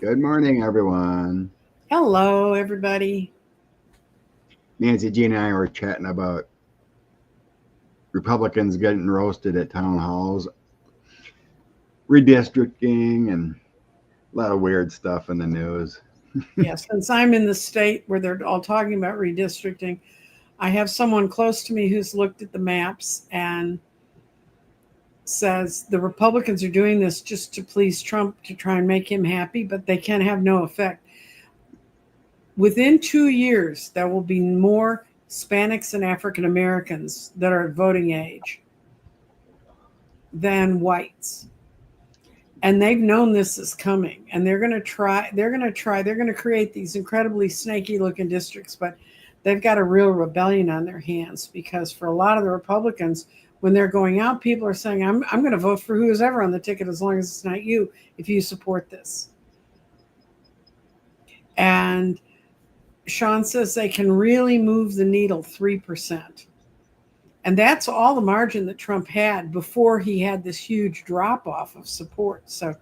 Good morning, everyone. Hello, everybody. Nancy, Jean, and I were chatting about Republicans getting roasted at town halls, redistricting, and a lot of weird stuff in the news. Yeah, since I'm in the state where they're all talking about redistricting, I have someone close to me who's looked at the maps and says the Republicans are doing this just to please Trump to try and make him happy, but they can have no effect. Within 2 years, there will be more Hispanics and African Americans that are at voting age than whites. And they've known this is coming, and they're going to create these incredibly snaky looking districts, but they've got a real rebellion on their hands because for a lot of the Republicans, when they're going out, people are saying, I'm going to vote for who's ever on the ticket as long as it's not you, if you support this. And Sean says they can really move the needle 3%. And that's all the margin that Trump had before he had this huge drop off of support. So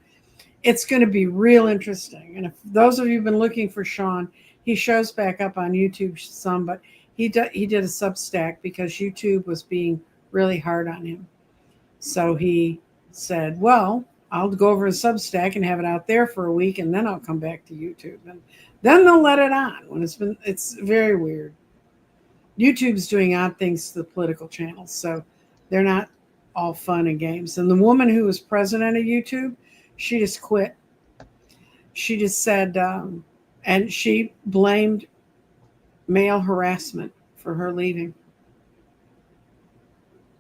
it's going to be real interesting. And if those of you have been looking for Sean, he shows back up on YouTube some, but he did a Substack because YouTube was being really hard on him. So he said, well, I'll go over to Substack and have it out there for a week, and then I'll come back to YouTube. And then they'll let it on when it's very weird. YouTube's doing odd things to the political channels, so they're not all fun and games. And the woman who was president of YouTube, she just quit. She just said, and she blamed male harassment for her leaving.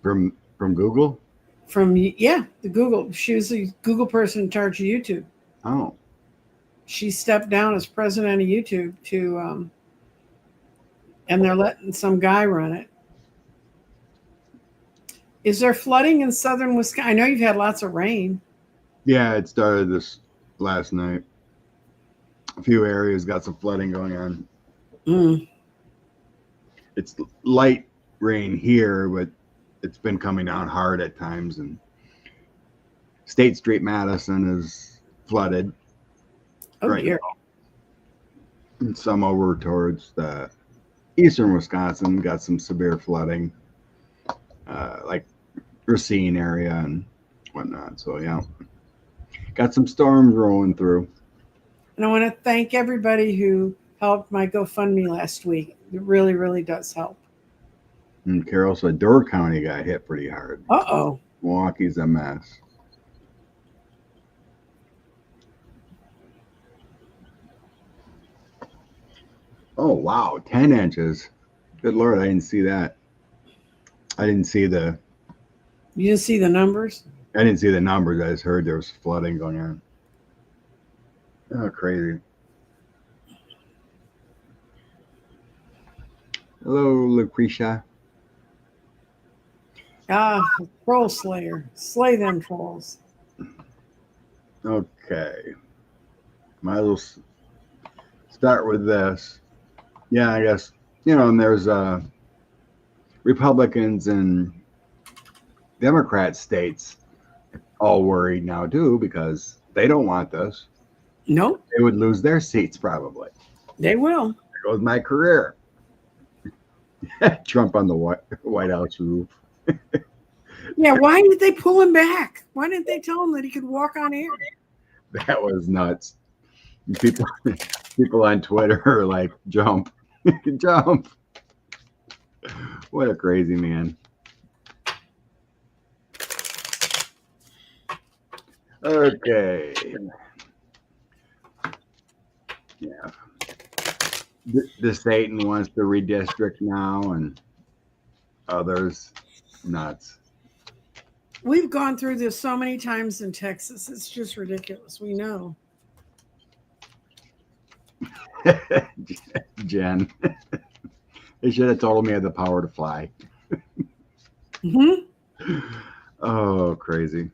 From Google? The Google. She was the Google person in charge of YouTube. Oh. She stepped down as president of YouTube and they're letting some guy run it. Is there flooding in southern Wisconsin? I know you've had lots of rain. Yeah, it started this last night. A few areas got some flooding going on. It's light rain here, but it's been coming down hard at times. And State Street, Madison is flooded. Right here. And some over towards the eastern Wisconsin got some severe flooding, like Racine area and whatnot. So yeah, got some storms rolling through. And I want to thank everybody who helped my GoFundMe last week. It really, really does help. And Carol said Door County got hit pretty hard. Uh-oh. Milwaukee's a mess. Oh, wow, 10 inches. Good Lord, I didn't see that. I didn't see the... You didn't see the numbers? I didn't see the numbers. I just heard there was flooding going on. Oh, crazy. Hello, Lucretia. Troll slayer. Slay them trolls. Okay. Might as well start with this. Yeah, I guess, and there's Republicans and Democrat states all worried now too because they don't want this. Nope. They would lose their seats probably. They will. There goes my career. Trump on the White House roof. Yeah, why did they pull him back? Why didn't they tell him that he could walk on air? That was nuts. People on Twitter are like, jump. Jump. What a crazy man. Okay. Yeah. The Satan wants to redistrict now and others nuts. We've gone through this so many times in Texas. It's just ridiculous. We know. Jen. They should have told me I had the power to fly. Oh, crazy.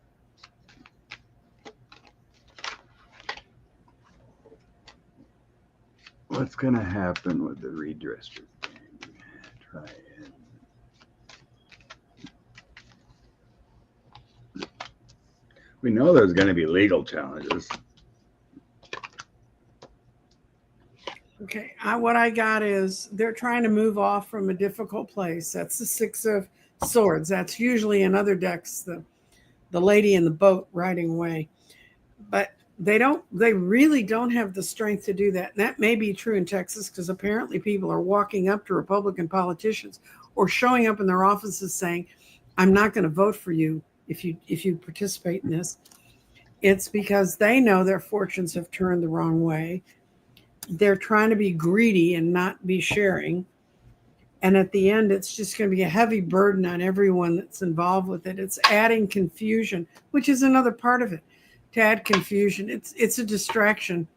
What's going to happen with the redistricting? Try it. We know there's going to be legal challenges. Okay, what I got is they're trying to move off from a difficult place. That's the Six of Swords. That's usually in other decks the lady in the boat riding away. But they really don't have the strength to do that. And that may be true in Texas because apparently people are walking up to Republican politicians or showing up in their offices saying, I'm not going to vote for you if you participate in this. It's because they know their fortunes have turned the wrong way. They're trying to be greedy and not be sharing. And at the end, it's just going to be a heavy burden on everyone that's involved with it. It's adding confusion, which is another part of it. To add confusion, it's a distraction.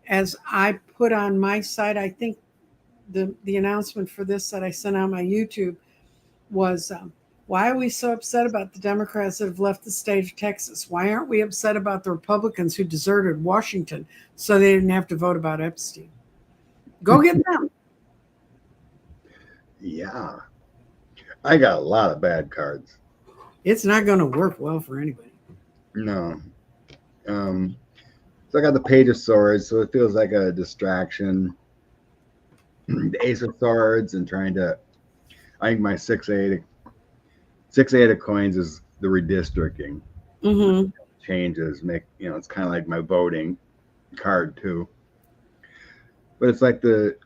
As I put on my site, I think the announcement for this that I sent on my YouTube was why are we so upset about the Democrats that have left the state of Texas? Why aren't we upset about the Republicans who deserted Washington so they didn't have to vote about Epstein? Go get them. Yeah. I got a lot of bad cards. It's not going to work well for anybody. No. So I got the Page of Swords, so it feels like a distraction. The Ace of Swords and trying to, I think my 6-8 of coins is the redistricting. Mm-hmm. Changes make, it's kind of like my voting card too. But it's like the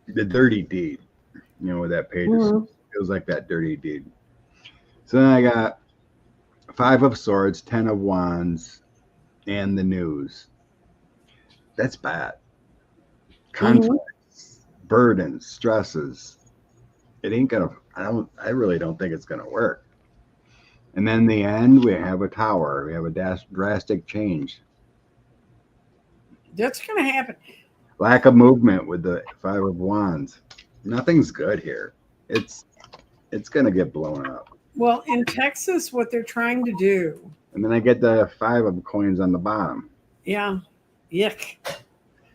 dirty deed, with that Page of Swords. It feels like that dirty deed. So then I got 5 of Swords, 10 of Wands, and the news. That's bad. Conflicts, burdens, stresses. It ain't gonna. I really don't think it's gonna work. And then in the end, we have a tower. We have a drastic change. That's gonna happen. Lack of movement with the 5 of Wands. Nothing's good here. It's gonna get blown up. Well, in Texas, what they're trying to do. And then I get the 5 of coins on the bottom. Yeah. Yuck.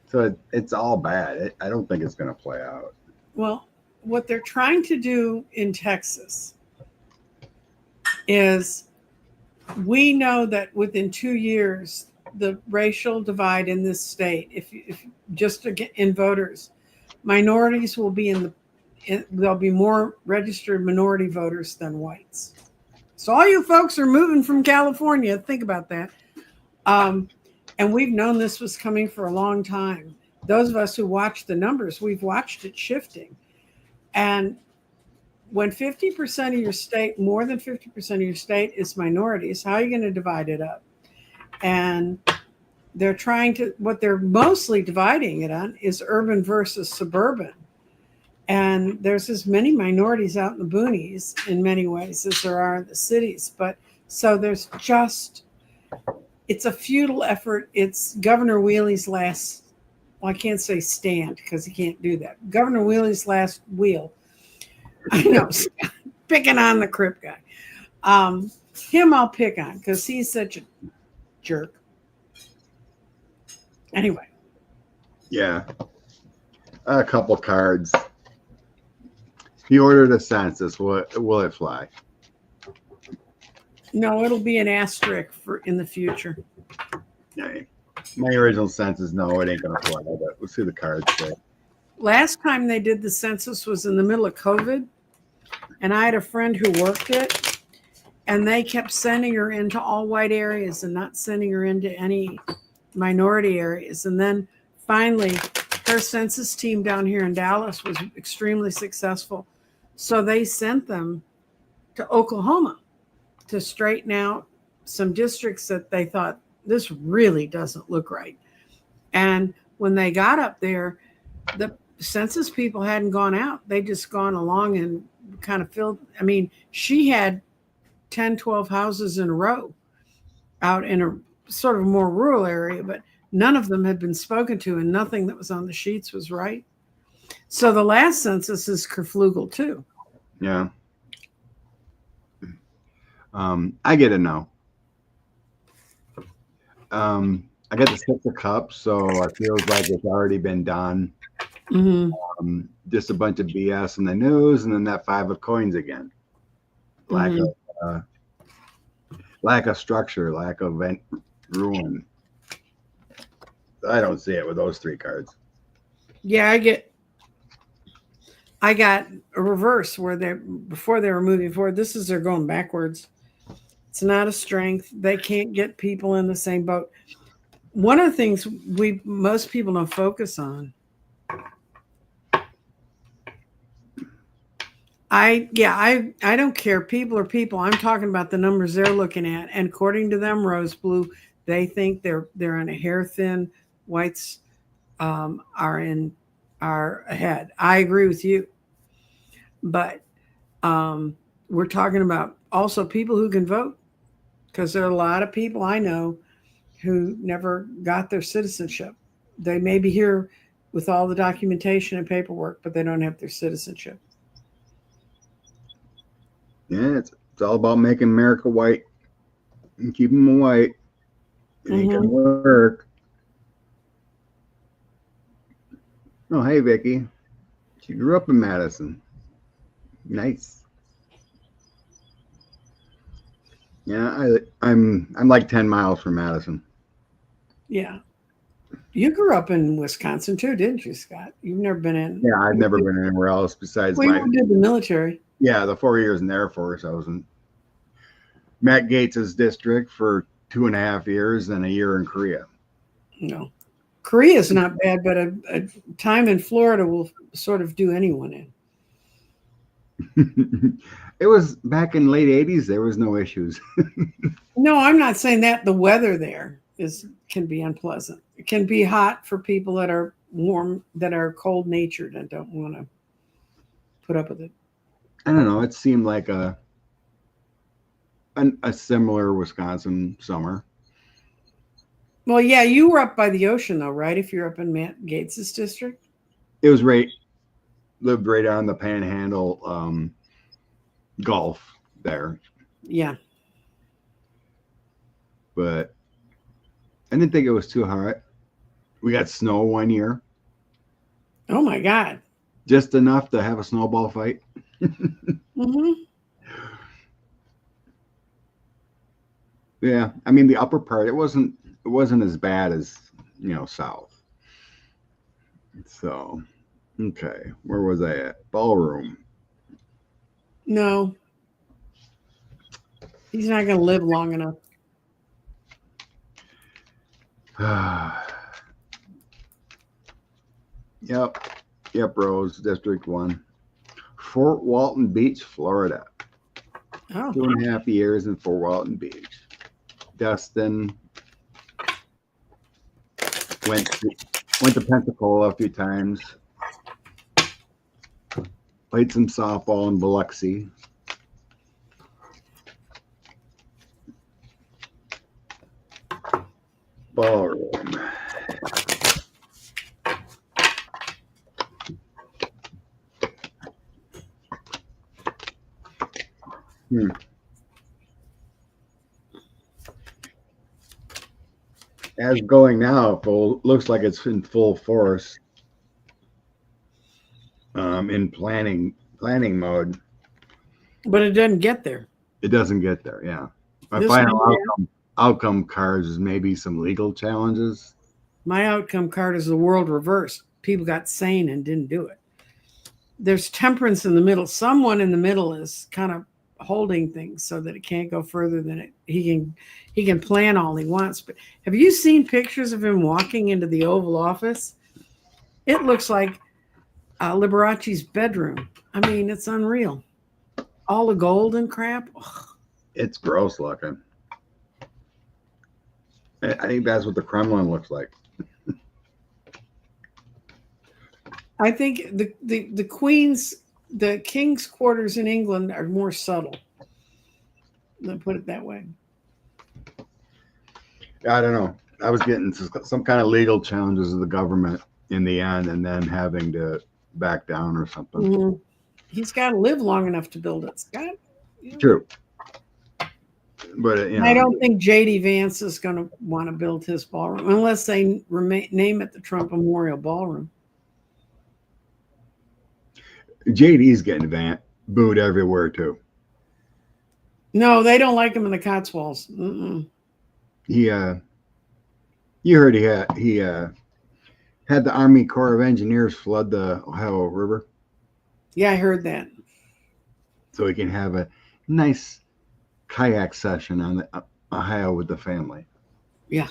So it's all bad. I don't think it's going to play out. Well, what they're trying to do in Texas is we know that within 2 years, the racial divide in this state, if just in voters, minorities will be there'll be more registered minority voters than whites. So all you folks are moving from California, think about that. And we've known this was coming for a long time. Those of us who watch the numbers, we've watched it shifting. And when 50% of your state, more than 50% of your state is minorities, how are you going to divide it up? And they're what they're mostly dividing it on is urban versus suburban. And there's as many minorities out in the boonies in many ways as there are in the cities. But so there's it's a futile effort. It's Governor Wheely's last, I can't say stand because he can't do that. Governor Wheely's last wheel. I know, picking on the Crip guy. Him I'll pick on because he's such a jerk. Anyway. Yeah. A couple cards. He ordered a census. Will it fly? No, it'll be an asterisk in the future. Yeah. My original census, no, it ain't gonna fly. But we'll see the cards say. Last time they did the census was in the middle of COVID, and I had a friend who worked it, and they kept sending her into all white areas and not sending her into any minority areas. And then finally, her census team down here in Dallas was extremely successful. So they sent them to Oklahoma to straighten out some districts that they thought this really doesn't look right. And when they got up there, the census people hadn't gone out. They'd just gone along and kind of filled. I mean, she had 10, 12 houses in a row out in a sort of more rural area, but none of them had been spoken to and nothing that was on the sheets was right. So the last census is kerflugal too. Yeah. I get a no. I get the 6 of Cups, so it feels like it's already been done. Mm-hmm. Just a bunch of BS in the news, and then that 5 of Coins again. Lack of structure, lack of ruin. I don't see it with those 3 cards. Yeah, I got a reverse where they before they were moving forward. This is they're going backwards. It's not a strength. They can't get people in the same boat. One of the things we most people don't focus on. I don't care. People are people. I'm talking about the numbers they're looking at, and according to them, Rose Blue, they think they're on a hair thin. Whites are ahead. I agree with you, but um, we're talking about also people who can vote because there are a lot of people I know who never got their citizenship. They may be here with all the documentation and paperwork, but they don't have their citizenship. Yeah, it's all about making America white and keeping them white. It ain't gonna work. Oh, hey, Vicky. She grew up in Madison. Nice. Yeah, I'm like 10 miles from Madison. Yeah. You grew up in Wisconsin too, didn't you, Scott? You've never been in. Yeah, I've never been anywhere else besides Well, you did the military. the 4 years in the Air Force. I was in Matt Gates's district for 2.5 years and a year in Korea. No. Korea's not bad, but a time in Florida will sort of do anyone in. It was back in late 80s. There was no issues. No, I'm not saying that. The weather there can be unpleasant. It can be hot for people that are warm, that are cold natured and don't want to put up with it. I don't know. It seemed like a similar Wisconsin summer. Well, yeah, you were up by the ocean though, right? If you're up in Matt Gates's district. It was lived right on the Panhandle Gulf there. Yeah. But I didn't think it was too hot. We got snow one year. Oh my God. Just enough to have a snowball fight. Mm-hmm. Yeah, I mean the upper part it wasn't as bad as south. So okay, where was I at? Ballroom. No, he's not going to live long enough. Yep, Rose, District 1. Fort Walton Beach, Florida. Oh. 2.5 years in Fort Walton Beach. Dustin went to Pensacola a few times. Played some softball in Biloxi. Ballroom. As going now, looks like it's in full force. In planning mode. But it doesn't get there. It doesn't get there, yeah. My final outcome cards is maybe some legal challenges. My outcome card is the world reversed. People got sane and didn't do it. There's temperance in the middle. Someone in the middle is kind of holding things so that it can't go further than it. He can plan all he wants. But have you seen pictures of him walking into the Oval Office? It looks like Liberace's bedroom. I mean, it's unreal. All the gold and crap. Ugh. It's gross looking. I think that's what the Kremlin looks like. I think the king's quarters in England are more subtle. Let's put it that way. I don't know. I was getting some kind of legal challenges of the government in the end, and then having to back down or something. Mm-hmm. He's got to live long enough to build it, Scott. True. But I don't think J.D. Vance is going to want to build his ballroom unless they name it the Trump Memorial Ballroom. JD's getting booed everywhere too. No, they don't like him in the Cotswolds. Mm-mm. You heard he had had the Army Corps of Engineers flood the Ohio River Yeah, I heard that. so we can have a nice kayak session on the Ohio with the family. Yeah.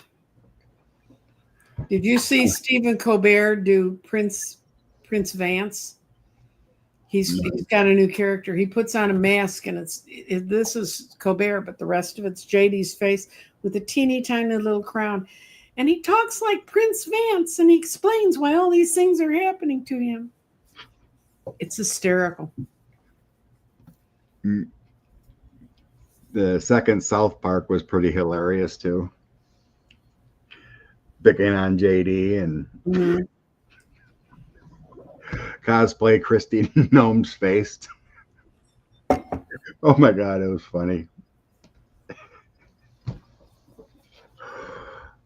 Did you see Stephen Colbert do Prince Vance? He's got a new character. He puts on a mask, and this is Colbert, but the rest of it's JD's face with a teeny tiny little crown. And he talks like Prince Vance, and he explains why all these things are happening to him. It's hysterical. The second South Park was pretty hilarious too. Picking on JD and cosplay Christy Gnome's face. Oh my God, it was funny.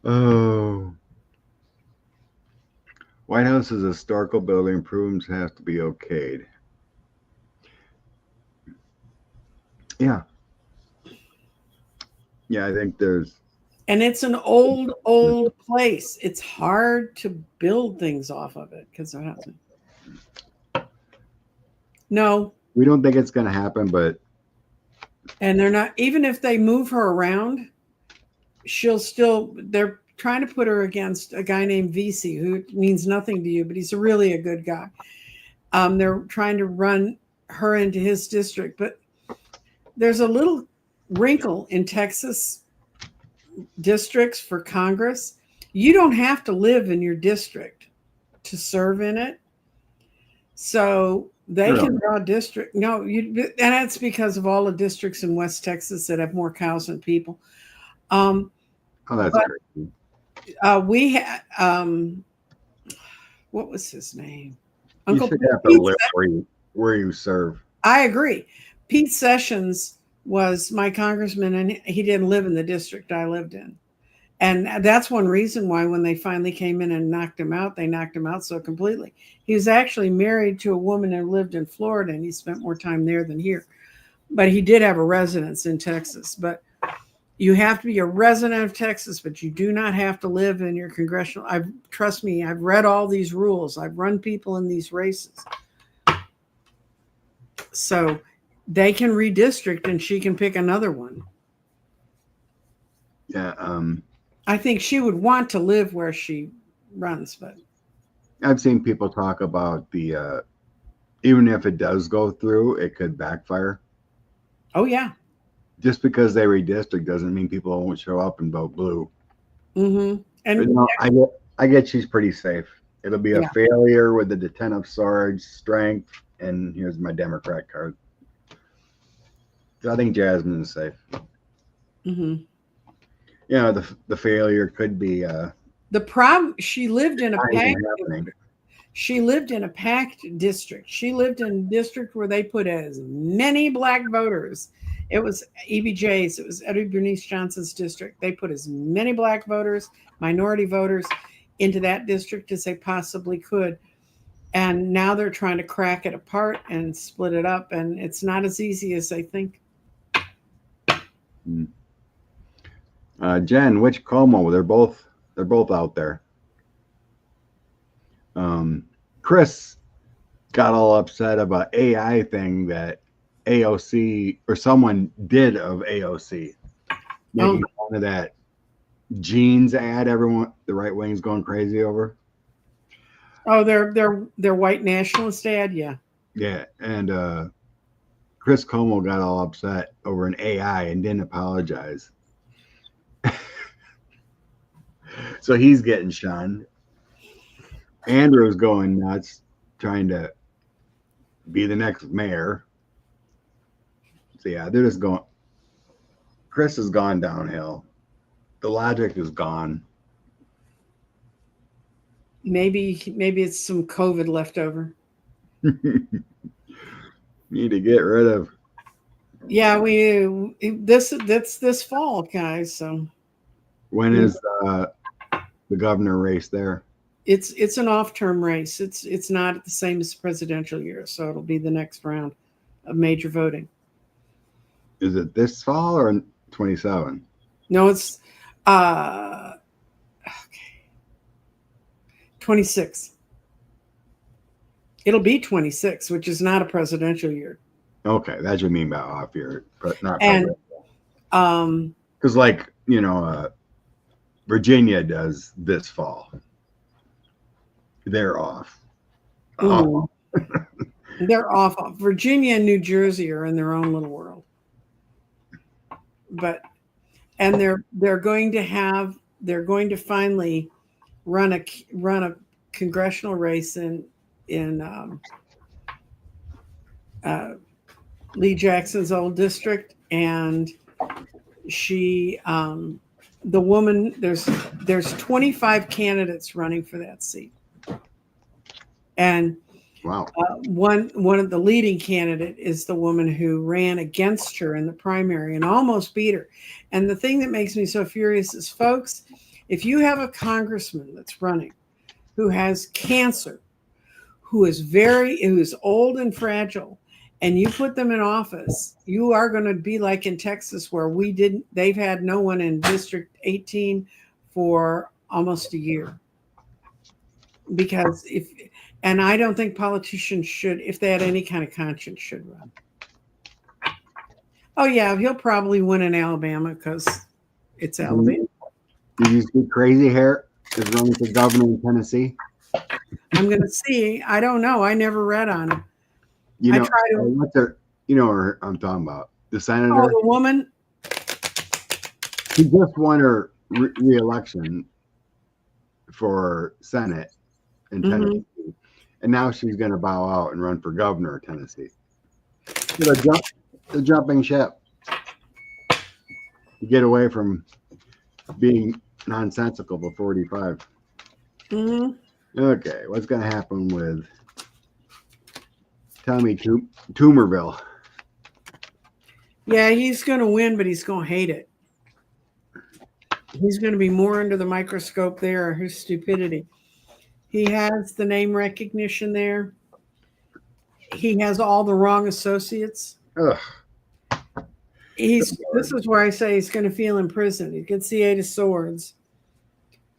Oh. White House's historical building improvements have to be okayed. Yeah. Yeah, I think there's. And it's an old place. It's hard to build things off of it because it hasn't. No. We don't think it's going to happen, but. And they're not, even if they move her around, they're trying to put her against a guy named VC, who means nothing to you, but he's really a good guy. They're trying to run her into his district, but there's a little wrinkle in Texas districts for Congress. You don't have to live in your district to serve in it. So they can draw district. No, and that's because of all the districts in West Texas that have more cows than people. Oh, that's crazy. We had, what was his name? Uncle Pete. You should have to live where you serve. I agree. Pete Sessions was my congressman, and he didn't live in the district I lived in. And that's one reason why when they finally came in and knocked him out, they knocked him out so completely. He was actually married to a woman who lived in Florida, and he spent more time there than here. But he did have a residence in Texas. But you have to be a resident of Texas, but you do not have to live in your congressional. Trust me, I've read all these rules. I've run people in these races. So they can redistrict, and she can pick another one. Yeah. I think she would want to live where she runs, but I've seen people talk about the even if it does go through, it could backfire. Oh yeah. Just because they redistrict doesn't mean people won't show up and vote blue. Mm-hmm. And I get she's pretty safe. It'll be a failure with the detentive sword strength, and here's my Democrat card. So I think Jasmine is safe. Mm-hmm. You know, the failure could be the problem. She lived in a packed district. She lived in a district where they put as many black voters. It was EBJ's. It was Eddie Bernice Johnson's district. They put as many black voters, minority voters, into that district as they possibly could. And now they're trying to crack it apart and split it up. And it's not as easy as they think. Jen, which Como? They're both out there. Chris got all upset about AI thing that AOC or someone did of AOC, making fun of that jeans ad. Everyone, the right wing's going crazy over. Oh, their white nationalist ad, yeah. Yeah, and Chris Como got all upset over an AI and didn't apologize. So he's getting shunned. Andrew's going nuts, trying to be the next mayor. So yeah, they're just going. Chris has gone downhill. The logic is gone. Maybe it's some COVID left over. Need to get rid of. Yeah, that's this fall, guys. So when is the governor race there? It's an off-term race. It's not the same as the presidential year, so it'll be the next round of major voting. Is it this fall or 27? No, it's okay. 26. It'll be 26, which is not a presidential year. Okay, that's what you mean by off year, but not And because, like, Virginia does this fall. They're off. mhm. They're off. Virginia and New Jersey are in their own little world. And they're going to finally run a congressional race in Lee Jackson's old district, and the woman, there's 25 candidates running for that seat, and Wow. One of the leading candidate is the woman who ran against her in the primary and almost beat her. And the thing that makes me so furious is, folks, if you have a congressman that's running who has cancer, who is old and fragile, and you put them in office, you are going to be like in Texas, where they've had no one in District 18 for almost a year. Because and I don't think politicians should, if they had any kind of conscience, should run. Oh yeah, he'll probably win in Alabama because it's Alabama. Did you see Crazy Hair is running for governor in Tennessee? I'm going to see. I don't know. I never read on him. You know her I'm talking about. The senator. Oh, the woman. She just won her re-election for Senate in Tennessee. And now she's going to bow out and run for governor of Tennessee. The jumping ship. To get away from being nonsensical before 45. Okay, what's going to happen with Tommy Tuberville? Yeah, he's going to win, but he's going to hate it. He's going to be more under the microscope there, his stupidity. He has the name recognition there. He has all the wrong associates. Ugh. This is where I say he's going to feel in prison. He gets the 8 of Swords.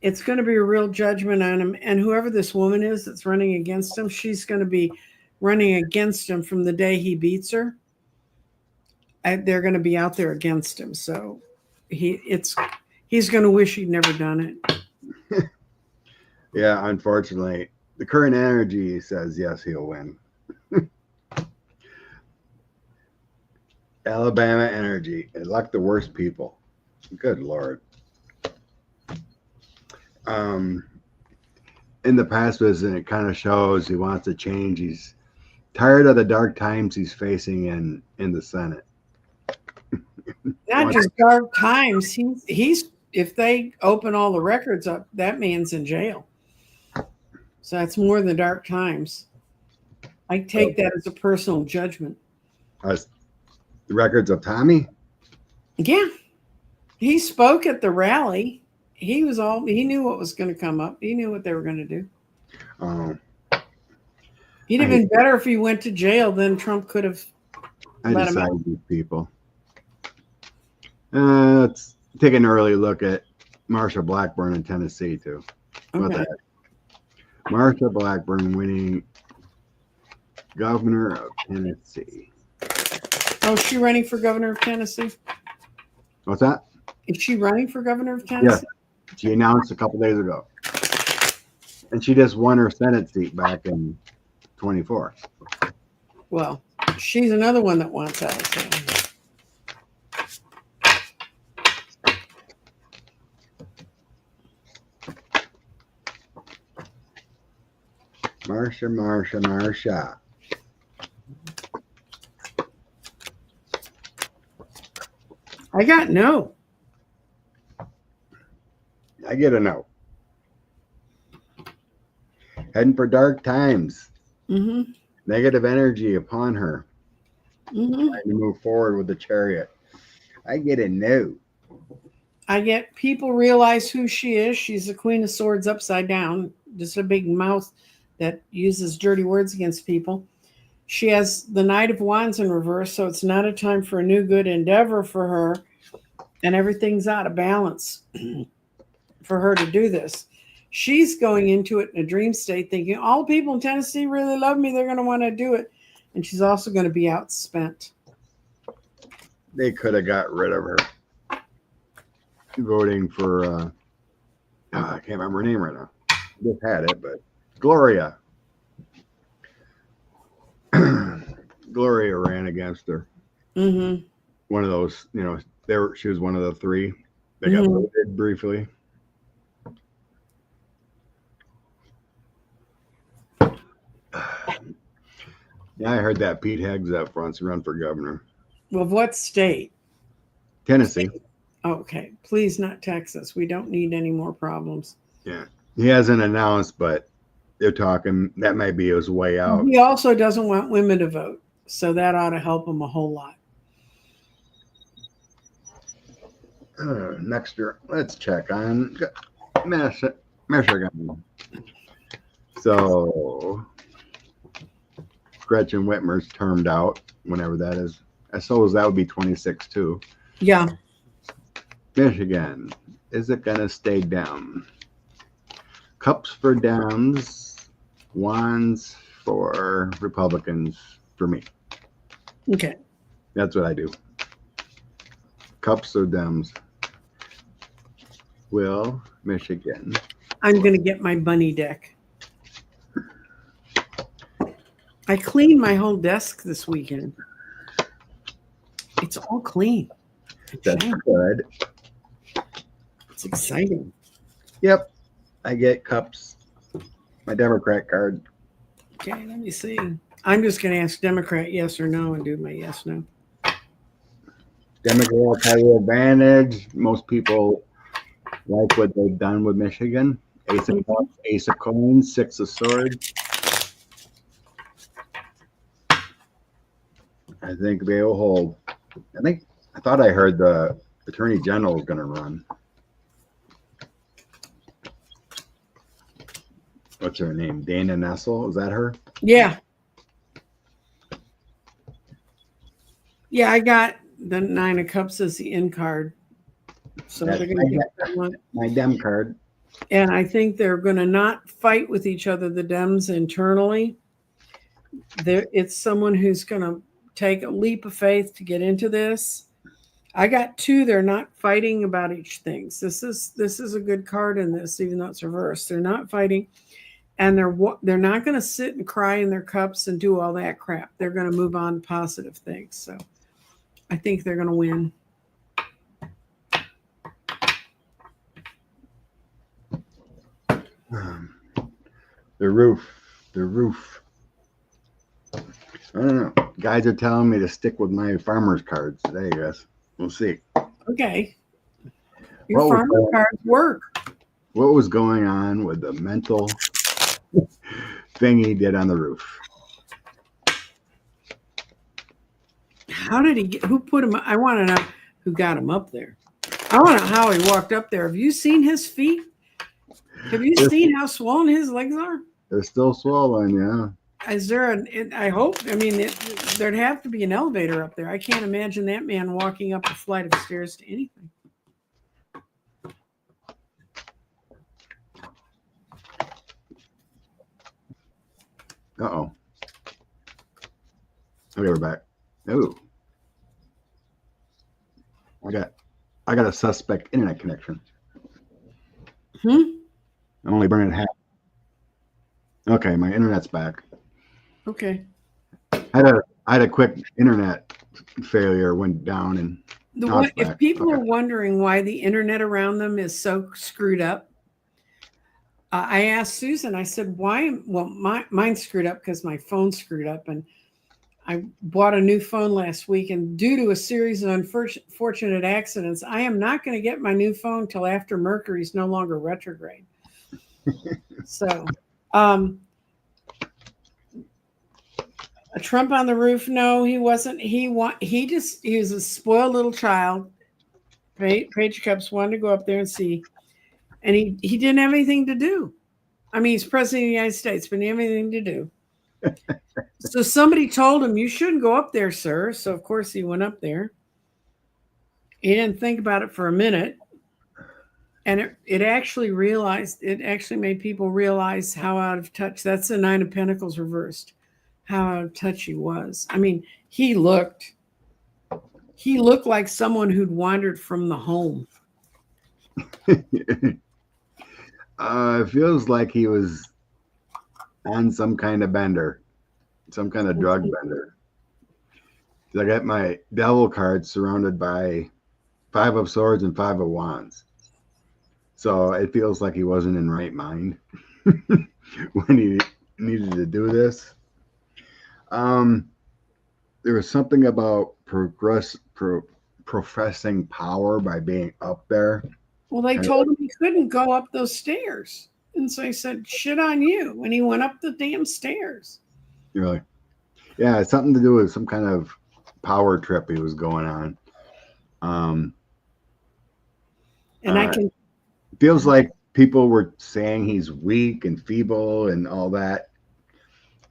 It's going to be a real judgment on him. And whoever this woman is that's running against him, she's going to be running against him from the day he beats her. They're going to be out there against him. So he's going to wish he'd never done it. Yeah, unfortunately, the current energy says yes, he'll win. Alabama energy. Elect the worst people. Good Lord. In the past visit, it kind of shows he wants to change. He's tired of the dark times he's facing in the Senate. Not just dark times. He's if they open all the records up, that man's in jail. So that's more than dark times. I take that as a personal judgment. The records of Tommy? Yeah. He spoke at the rally. He knew what was going to come up. He knew what they were going to do. He'd have been better if he went to jail. Then Trump could have let him out. These people. Let's take an early look at Marsha Blackburn in Tennessee, too. What the heck? Marsha Blackburn winning governor of Tennessee. Oh, is she running for governor of Tennessee? What's that? Is she running for governor of Tennessee? Yeah. She announced a couple days ago. And she just won her Senate seat back in 24. Well, she's another one that wants out. So. Marsha. I got no. I get a no. Heading for dark times. Mm-hmm. Negative energy upon her. Mm-hmm. Trying to move forward with the chariot. I get a no. I get people realize who she is. She's the Queen of Swords upside down. Just a big mouth that uses dirty words against people. She has the Knight of Wands in reverse, so it's not a time for a new good endeavor for her, and everything's out of balance for her to do this. she's going into it in a dream state thinking all the people in Tennessee really love me. They're going to want to do it. And she's also going to be outspent. They could have got rid of her voting for, I can't remember her name right now. Just had it, but Gloria. Gloria ran against her. Mm-hmm. One of those, she was one of the three that got voted briefly. Yeah, I heard that Pete Hegseth wants to run for governor. Well, what state? Tennessee. Okay, please not Texas. We don't need any more problems. Yeah, he hasn't announced, but they're talking. That might be his way out. He also doesn't want women to vote, so that ought to help him a whole lot. Next year, let's check on Michigan. So Gretchen Whitmer's termed out, whenever that is. I suppose that would be 26 too. Yeah. Michigan, is it going to stay down? Cups for Dems, wands for Republicans for me. Okay. That's what I do. Cups or Dems. Will Michigan. I'm going to get my bunny deck. I cleaned my whole desk this weekend. It's all clean. That's good. It's exciting. Yep. I get cups. My Democrat card. Okay, let me see. I'm just going to ask Democrat yes or no and do my yes, no. Democrats have the advantage. Most people like what they've done with Michigan. Ace of cups, ace of coins, six of swords. I think they will hold. I thought I heard the Attorney General is going to run. What's her name? Dana Nessel? Is that her? Yeah. Yeah, I got the 9 of cups as the in card. So they're going to get that one. My Dem card. And I think they're going to not fight with each other, the Dems internally. It's someone who's going to take a leap of faith to get into this. I got 2. They're not fighting about each thing. This is a good card in this, even though it's reversed. They're not fighting, and they're not going to sit and cry in their cups and do all that crap. They're going to move on to positive things. So I think they're going to win. The roof. I don't know. Guys are telling me to stick with my farmer's cards today, I guess. We'll see. Okay. Your farmer cards work. What was going on with the mental thing he did on the roof? How did he who put him? I want to know who got him up there. I want to know how he walked up there. Have you seen his feet? Have you seen how swollen his legs are? They're still swollen, yeah. Is there I hope, there'd have to be an elevator up there. I can't imagine that man walking up a flight of stairs to anything. Uh-oh. Okay, we're back. Oh. I got a suspect internet connection. I'm only burning half. Okay, my internet's back. Okay. I had a quick internet failure, went down, and if people are wondering why the internet around them is so screwed up, I asked Susan, I said, why? Well, mine's screwed up because my phone's screwed up, and I bought a new phone last week, and due to a series of unfortunate accidents, I am not going to get my new phone till after Mercury's no longer retrograde. So, a Trump on the roof? No, he wasn't. He was a spoiled little child. Paige Cups wanted to go up there and see, and he didn't have anything to do. I mean, he's president of the United States, but he didn't have anything to do. So somebody told him, you shouldn't go up there, sir. So of course he went up there. He didn't think about it for a minute. And it actually made people realize how out of touch. That's the Nine of Pentacles reversed. How out of touch he was. I mean, he looked like someone who'd wandered from the home. It feels like he was on some kind of bender, some kind of drug bender. I got my devil card surrounded by 5 of Swords and 5 of Wands. So it feels like he wasn't in right mind when he needed to do this. There was something about professing power by being up there. Well, they told him he couldn't go up those stairs. And so he said, shit on you. And he went up the damn stairs. Really? Yeah, it's something to do with some kind of power trip he was going on. And I can... Feels like people were saying he's weak and feeble and all that.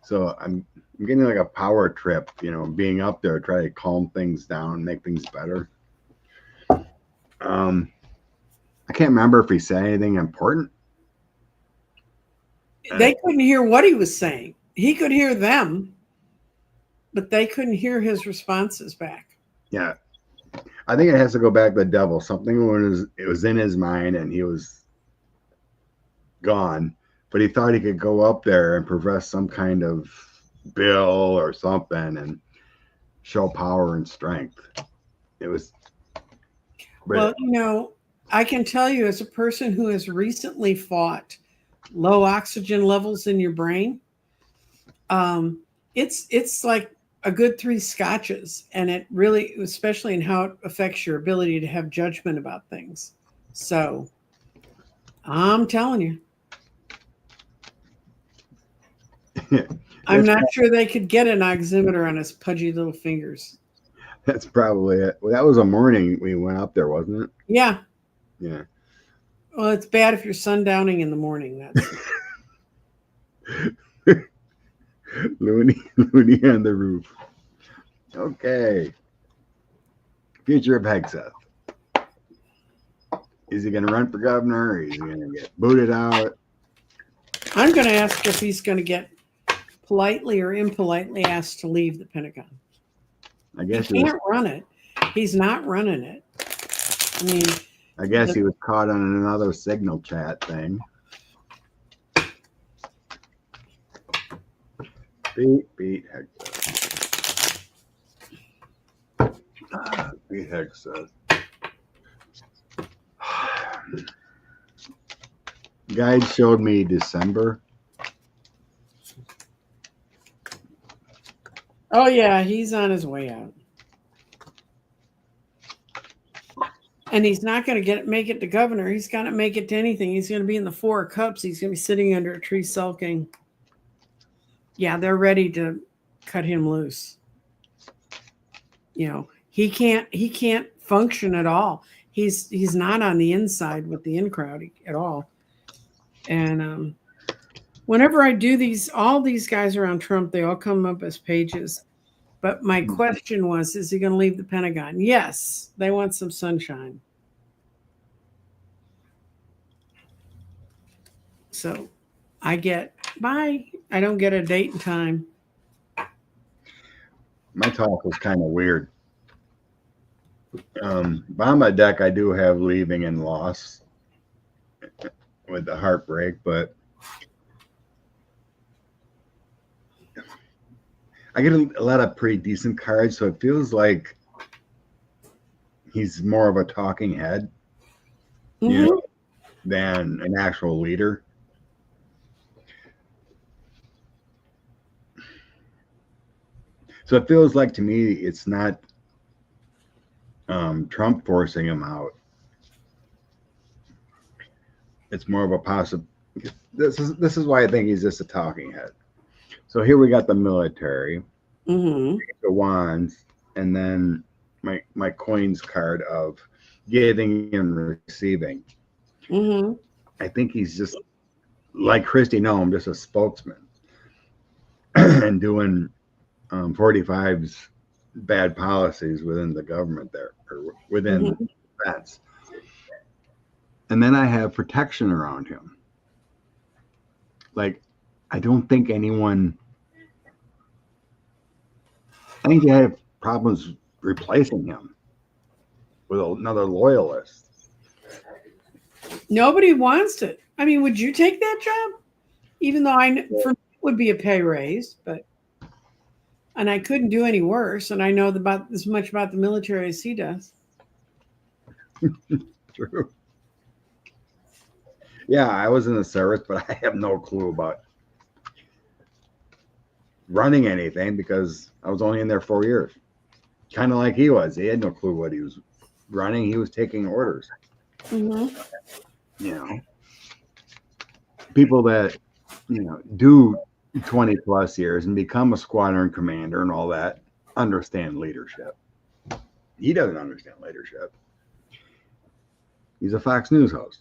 So I'm getting like a power trip, you know, being up there, try to calm things down, make things better. I can't remember if he said anything important. They couldn't hear what he was saying. He could hear them, but they couldn't hear his responses back. Yeah. I think it has to go back to the devil. Something was in his mind and he was gone, but he thought he could go up there and profess some kind of bill or something and show power and strength. It was... Well, you know, I can tell you as a person who has recently fought low oxygen levels in your brain, it's like a good 3 scotches, and it really, especially in how it affects your ability to have judgment about things. So I'm telling you, I'm not sure they could get an oximeter on his pudgy little fingers. That's probably it. Well, that was a morning we went up there, wasn't it? Yeah. Yeah. Well, it's bad if you're sundowning in the morning. That's Looney on the roof. Okay. Future of Hegseth. Is he going to run for governor, or is he going to get booted out? I'm going to ask if he's going to get politely or impolitely asked to leave the Pentagon. I guess he can't run it. He's not running it. I mean, I guess he was caught on another signal chat thing. Beat Hegseth. Beat Hegseth. Guide showed me December. Oh yeah, he's on his way out. And he's not going to make it to governor. He's got to make it to anything. He's going to be in the 4 of Cups. He's going to be sitting under a tree sulking. Yeah, they're ready to cut him loose. You know, he can't function at all. He's not on the inside with the in crowd at all. And whenever I do all these guys around Trump, they all come up as pages. But my question was, is he going to leave the Pentagon? Yes, they want some sunshine. So I don't get a date and time. My talk was kind of weird. On my deck, I do have leaving and loss with the heartbreak, but I get a lot of pretty decent cards, so it feels like he's more of a talking head, you know, than an actual leader. So it feels like to me it's not Trump forcing him out. It's more of a possible. This is why I think he's just a talking head. So here we got the military, the wands, and then my coins card of giving and receiving. I think he's just like Christy Noem, just a spokesman and doing 45's bad policies within the government there, or within defense. And then I have protection around him. Like, I don't think anyone, I think they have problems replacing him with another loyalist. Nobody wants it. I mean, would you take that job? Even though for me it would be a pay raise, and I couldn't do any worse, and I know about as much about the military as he does. True. Yeah, I was in the service, but I have no clue about running anything because I was only in there 4 years. Kind of like he was. He had no clue what he was running. He was taking orders. Mm-hmm. You know, people that, do 20 plus years and become a squadron commander and all that understand leadership. He doesn't understand leadership. He's a Fox News host.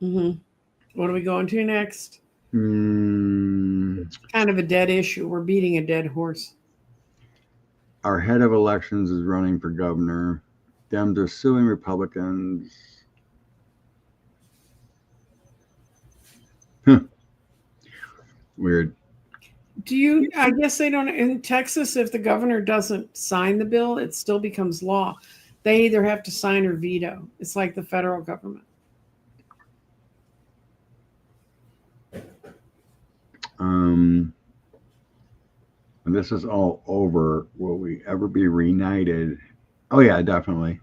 Mm-hmm. What are we going to next? It's kind of a dead issue. We're beating a dead horse. Our head of elections is running for governor. Dems are suing Republicans. Weird. I guess they don't, in Texas, if the governor doesn't sign the bill, it still becomes law. They either have to sign or veto. It's like the federal government. When this is all over, will we ever be reunited? Oh yeah, definitely.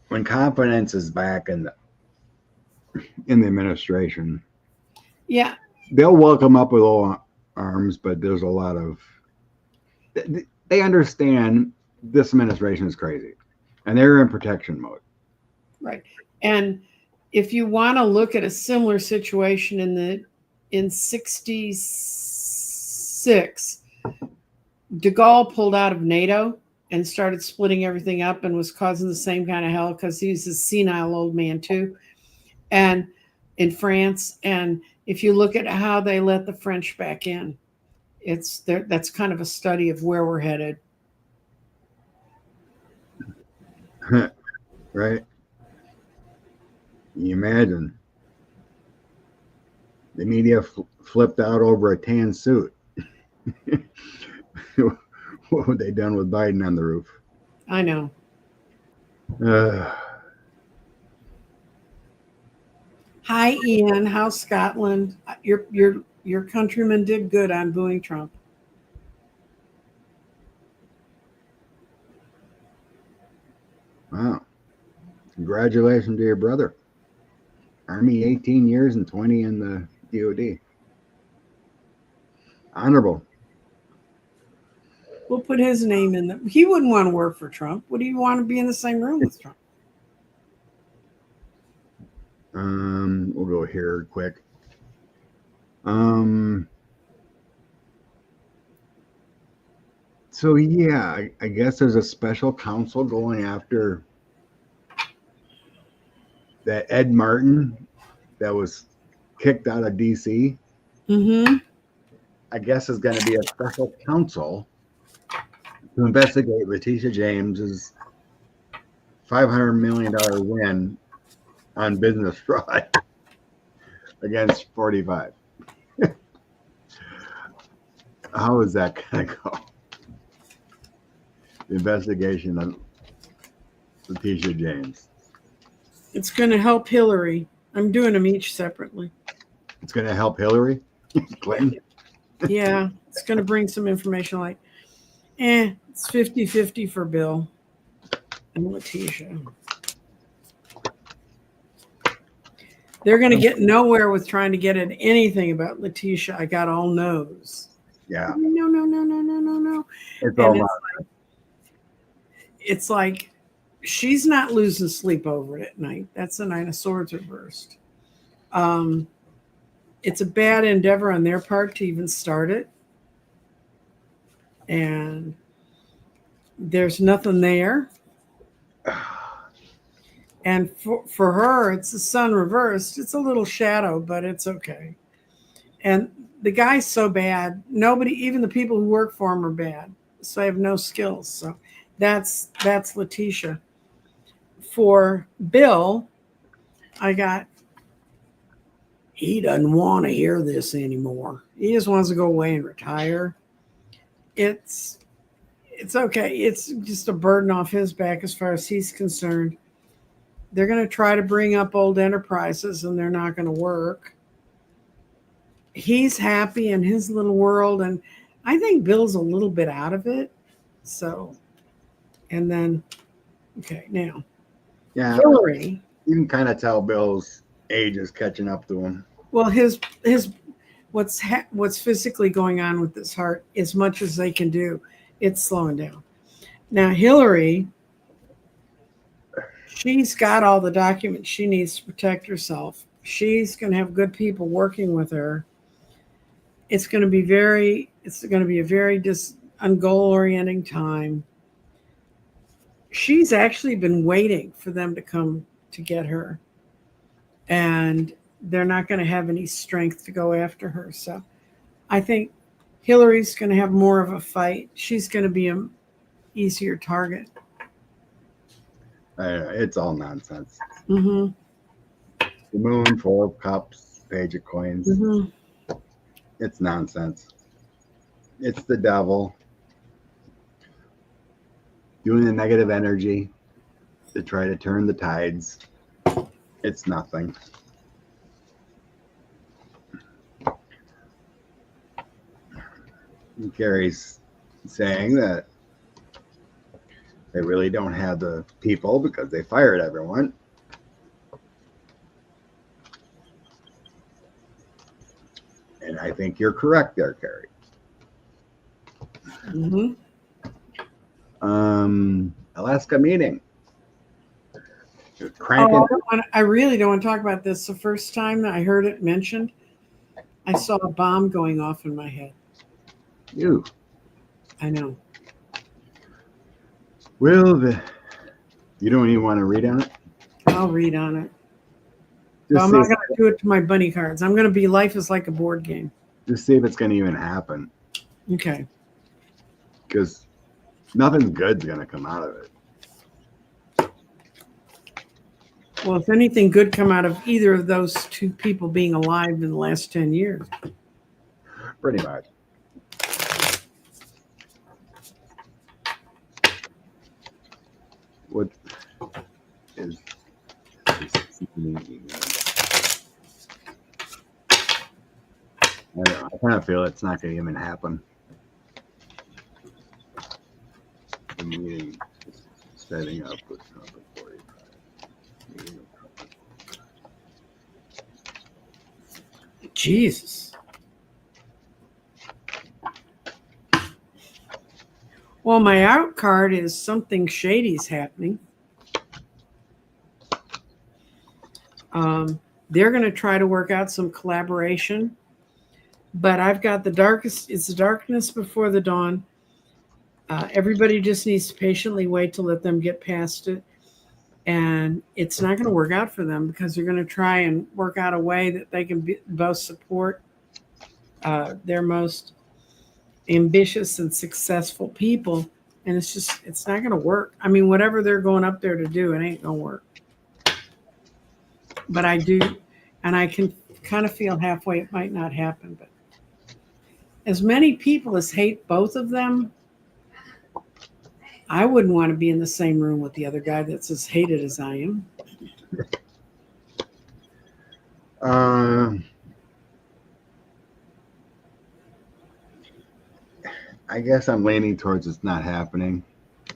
When confidence is back in the administration, yeah, they'll welcome up with all arms, but there's a lot of, they understand this administration is crazy and they're in protection mode. Right. And if you want to look at a similar situation in 66, de Gaulle pulled out of NATO and started splitting everything up and was causing the same kind of hell because he was a senile old man too. And in France, and if you look at how they let the French back in, that's kind of a study of where we're headed. Right. You imagine the media flipped out over a tan suit. What would they done with Biden on the roof? I know. Hi, Ian. How's Scotland? Your countrymen did good on booing Trump. Wow. Congratulations to your brother. Army 18 years and 20 in the DOD. Honorable. We'll put his name in there. He wouldn't want to work for Trump. Would he want to be in the same room with Trump? We'll go here quick. So yeah, I guess there's a special counsel going after that Ed Martin that was kicked out of DC. Mm-hmm. I guess is going to be a special counsel to investigate Letitia James's $500 million win on business fraud against 45. How is that going to go? The investigation of Letitia James. It's going to help Hillary. I'm doing them each separately. It's going to help Hillary Clinton? Yeah, it's going to bring some information like, it's 50-50 for Bill and Letitia. They're going to get nowhere with trying to get at anything about Letitia. I got all no's. Yeah. No. It's all it's like she's not losing sleep over it at night. That's the Nine of Swords reversed. It's a bad endeavor on their part to even start it. And there's nothing there. And for her, it's the sun reversed. It's a little shadow, but it's okay. And the guy's so bad. Nobody, even the people who work for him are bad. So I have no skills. So that's Letitia. for Bill, I got, he doesn't want to hear this anymore. He just wants to go away and retire. It's okay. It's just a burden off his back as far as he's concerned. They're going to try to bring up old enterprises and they're not going to work. He's happy in his little world, and I think Bill's a little bit out of it. So, and then, okay, now, Yeah, Hillary. you can kind of tell Bill's age is catching up to him. Well, his what's physically going on with his heart, as much as they can do, it's slowing down. Now, Hillary, she's got all the documents she needs to protect herself. She's going to have good people working with her. It's going to be a very goal-orienting time. She's actually been waiting for them to come to get her, and they're not going to have any strength to go after her. So I think Hillary's going to have more of a fight. She's going to be an easier target. It's all nonsense. Mm-hmm. The moon, 4 of cups, page of coins. Mm-hmm. It's nonsense. It's the devil doing the negative energy to try to turn the tides. It's nothing. And Carrie's saying that they really don't have the people because they fired everyone. And I think you're correct there, Carrie. Mm-hmm. Alaska meeting. I really don't want to talk about this. The first time that I heard it mentioned, I saw a bomb going off in my head. I know. Well, you don't even want to read on it? I'll read on it. But I'm not going to do it to my bunny cards. I'm going to be life is like a board game. Just see if it's going to even happen. Okay. Because nothing good's going to come out of it. Well, if anything good come out of either of those two people being alive in the last 10 years. Pretty much. What is this meeting? I don't know. I kind of feel it's not going to even happen. The meeting is setting up with number 45. Jesus. Well, my out card is something shady's happening. They're going to try to work out some collaboration, but I've got it's the darkness before the dawn. Everybody just needs to patiently wait to let them get past it. And it's not going to work out for them because they're going to try and work out a way that they can both support their most ambitious and successful people. And it's not going to work. I mean, whatever they're going up there to do, it ain't going to work. But I do, and I can kind of feel halfway it might not happen. But as many people as hate both of them, I wouldn't want to be in the same room with the other guy that's as hated as I am. I guess I'm leaning towards it's not happening.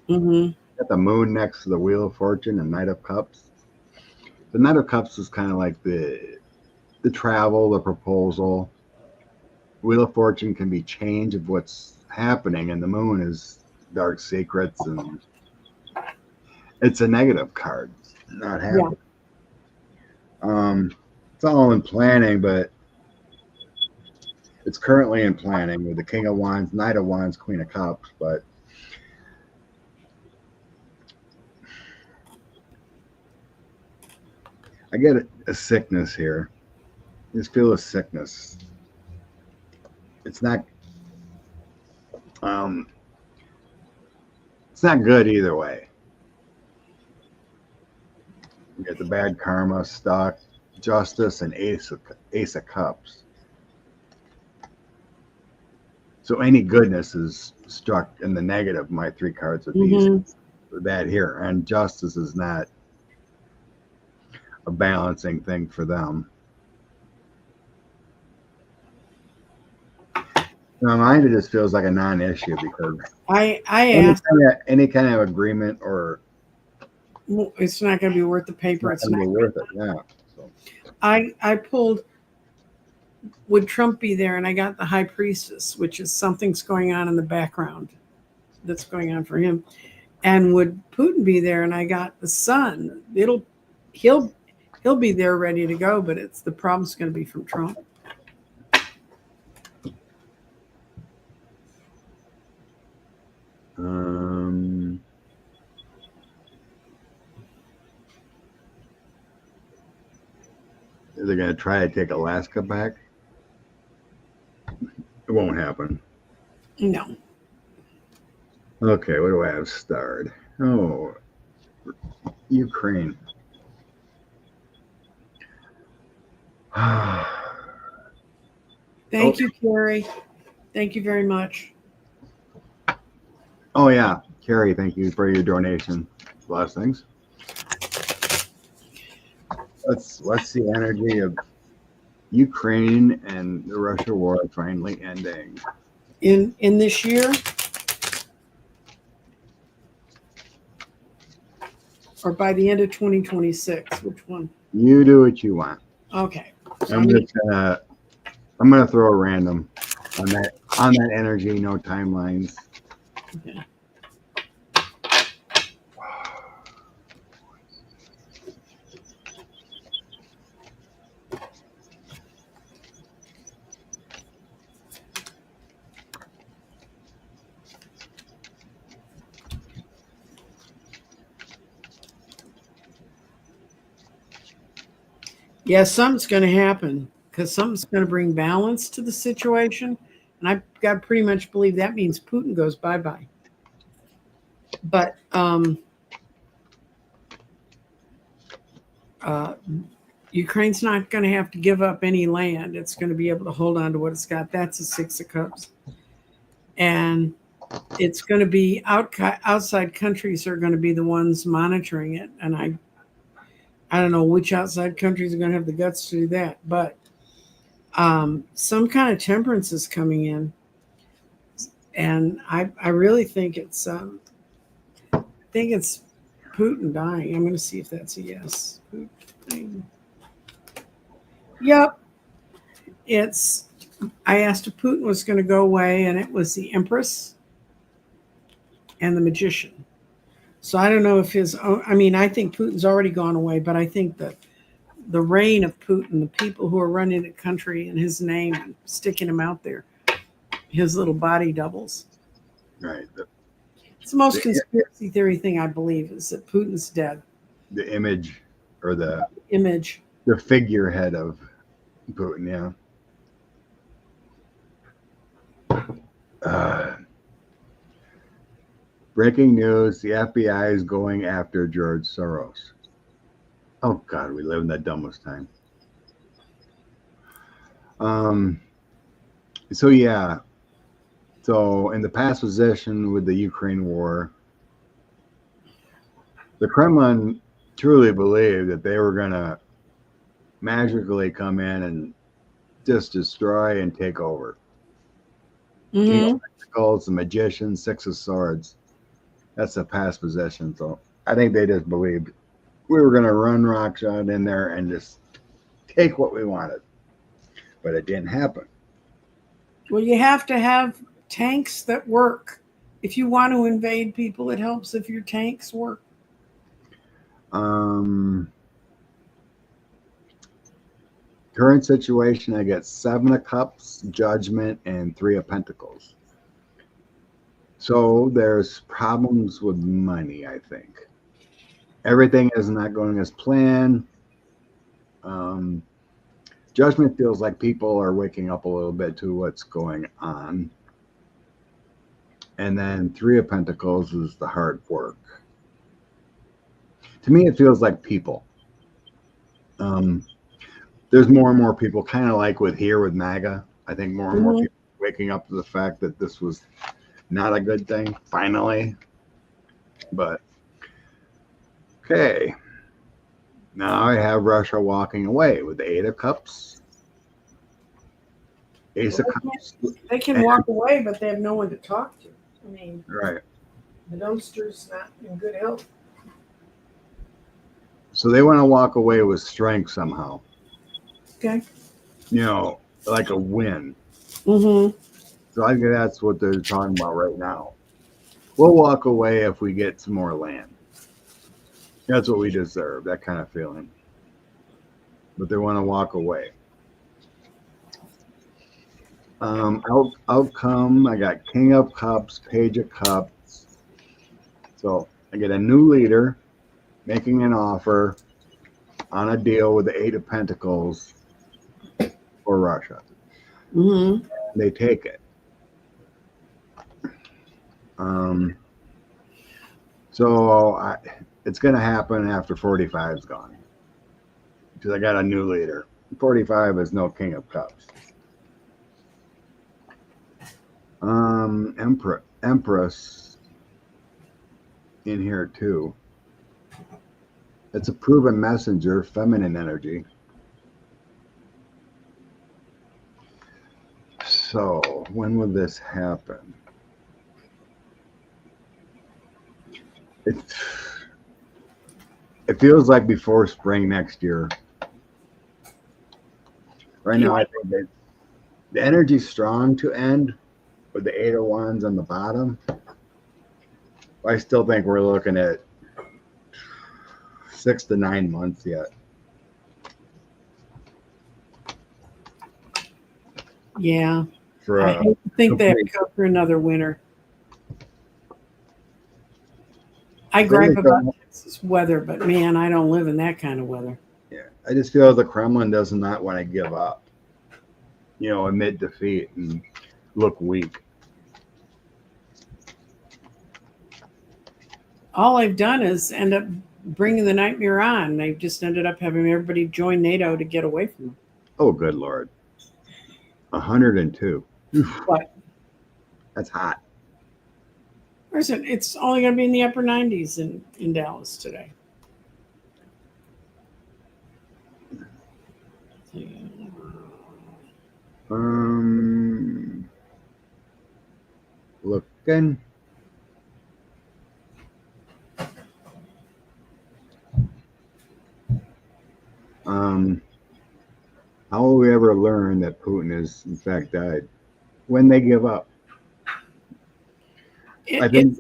Mm-hmm. Got the moon next to the Wheel of Fortune and Knight of Cups. The Knight of Cups is kind of like the travel, the proposal. Wheel of Fortune can be change of what's happening, and the moon is dark secrets, and it's a negative card, not happening. Yeah. It's all in planning, but it's currently in planning with the King of Wands, Knight of Wands, Queen of Cups, but I get a sickness here. I just feel a sickness. It's not good either way. We get the bad karma stuck, justice, and ace of cups. So any goodness is struck in the negative. My three cards with these that here, and justice is not a balancing thing for them. In my mind, it just feels like a non-issue because I asked, any kind of agreement or it's not going to be worth the paper. it's not going to be worth it. Yeah. So. I pulled, would Trump be there? And I got the High Priestess, which is something's going on in the background that's going on for him. And would Putin be there? And I got the Sun. He'll be there ready to go, but it's the problem's going to be from Trump. They're going to try to take Alaska back. It won't happen. No. Okay, what do I have starred? Oh, Ukraine. Thank you, Carrie. Thank you very much. Oh yeah, Carrie, thank you for your donation. Blessings. What's the energy of Ukraine and the Russia war finally ending? In this year? Or by the end of 2026? Which one? You do what you want. Okay. So I'm gonna throw a random on that energy, no timelines. Okay. Yeah, something's going to happen because something's going to bring balance to the situation. And I've got to pretty much believe that means Putin goes bye-bye. But Ukraine's not going to have to give up any land. It's going to be able to hold on to what it's got. That's a Six of Cups. And it's going to be outside countries are going to be the ones monitoring it. And I don't know which outside countries are going to have the guts to do that, but some kind of temperance is coming in, and I really think it's Putin dying. I'm going to see if that's a yes. Putin. Yep, I asked if Putin was going to go away, and it was the Empress and the Magician. So I don't know if I think Putin's already gone away, but I think that the reign of Putin, the people who are running the country in his name and sticking him out there, his little body doubles. Right. It's the most conspiracy theory thing I believe is that Putin's dead. The image or the figurehead of Putin, yeah. Breaking news, the FBI is going after George Soros. Oh, God, we live in the dumbest time. So in the past position with the Ukraine war, the Kremlin truly believed that they were going to magically come in and just destroy and take over. King of Pentacles, the Magician, Six of Swords. That's the past position. So I think they just believed we were going to run rockshot in there and just take what we wanted. But it didn't happen. Well, you have to have tanks that work. If you want to invade people, it helps if your tanks work. Current situation, I get 7 of Cups, Judgment, and 3 of Pentacles. So there's problems with money, I think. Everything is not going as planned. Judgment feels like people are waking up a little bit to what's going on. And then 3 of Pentacles is the hard work. To me, it feels like people. Um, there's more and more people, kind of like with MAGA. I think more and more Mhm. people are waking up to the fact that this was not a good thing, finally. But okay, now I have Russia walking away with the Eight of Cups, Ace Well, of Cups, they can and walk away, but they have no one to talk to. I mean, right. the dumpster's not in good health. So they want to walk away with strength somehow. Okay. You know, like a win. Mm-hmm. So I think that's what they're talking about right now. We'll walk away if we get some more land. That's what we deserve, that kind of feeling. But they want to walk away. Outcome, I got King of Cups, Page of Cups. So I get a new leader making an offer on a deal with the Eight of Pentacles for Russia. Mm-hmm. They take it. Um, so it's going to happen after 45 is gone because I got a new leader. 45 is no King of Cups. Empress in here too. It's a proven messenger, feminine energy. So when will this happen? It, it feels like before spring next year. Right now, I think that the energy's strong to end with the Eight of Wands on the bottom. I still think we're looking at 6 to 9 months yet. Yeah. For I hate to think they have to go through another winter. I gripe about Texas weather, but man, I don't live in that kind of weather. Yeah, I just feel the Kremlin does not want to give up, amid defeat and look weak. All I've done is end up bringing the nightmare on. They've just ended up having everybody join NATO to get away from them. Oh, good Lord. 102. What? That's hot. It's only going to be in the upper 90s in Dallas today. Looking. How will we ever learn that Putin is in fact died? When they give up. I think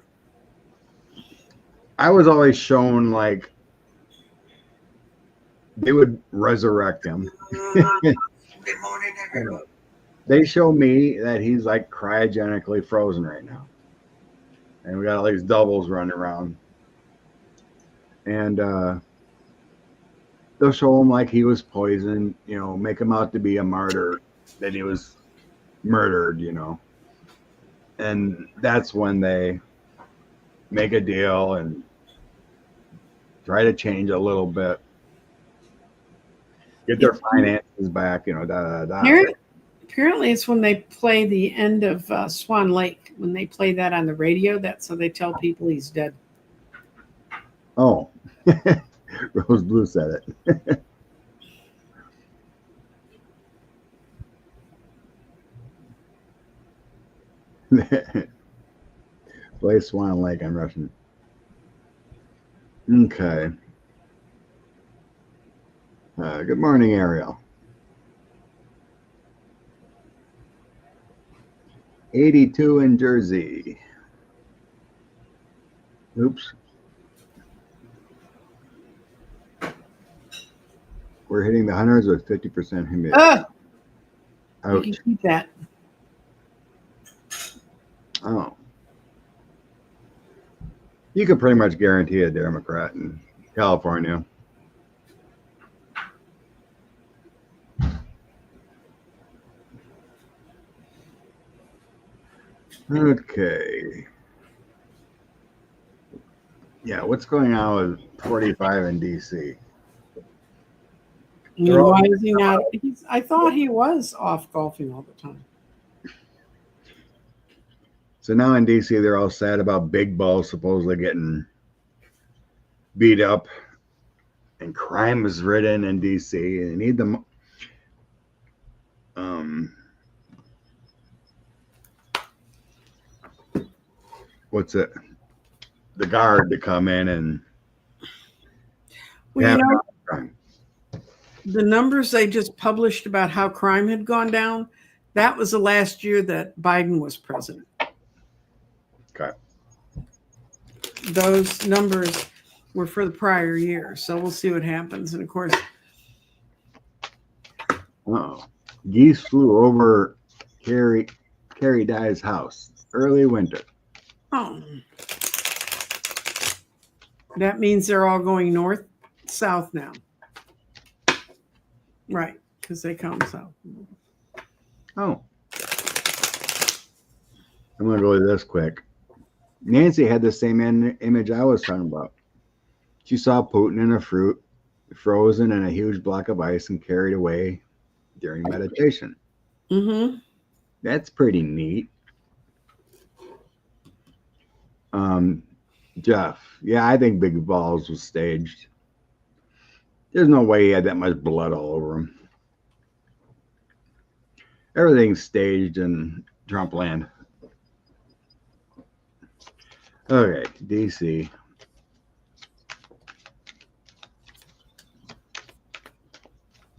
I was always shown like they would resurrect him. Good morning, everyone. They show me that he's like cryogenically frozen right now. And we got all these doubles running around. And they'll show him like he was poisoned, make him out to be a martyr, that he was murdered, And that's when they make a deal and try to change a little bit, get their finances back, Apparently, it's when they play the end of Swan Lake. When they play that on the radio, that's so they tell people he's dead. Oh, Rose Blue said it. Play Swan Lake on Russian. Okay. Good morning, Ariel. 82 in Jersey. Oops. We're hitting the hundreds with 50% humidity. You can keep that. Oh. You could pretty much guarantee a Democrat in California. Okay. Yeah, what's going on with 45 in DC? I mean, why is he not? I thought he was off golfing all the time. So now in DC, they're all sad about big balls supposedly getting beat up, and crime is ridden in DC. They need them. What's it? The guard to come in and. Well, crime. The numbers they just published about how crime had gone down, that was the last year that Biden was president. Okay. Those numbers were for the prior year, so we'll see what happens. And of course, geese flew over Carrie Dye's house early winter. oh, that means they're all going south now. Right, because they come south. Oh. I'm going to go to this quick. Nancy had the same image I was talking about. She saw Putin in a fruit, frozen in a huge block of ice and carried away during meditation. Mm-hmm. That's pretty neat. Jeff, yeah, I think Big Balls was staged. There's no way he had that much blood all over him. Everything's staged in Trump land. Okay, DC.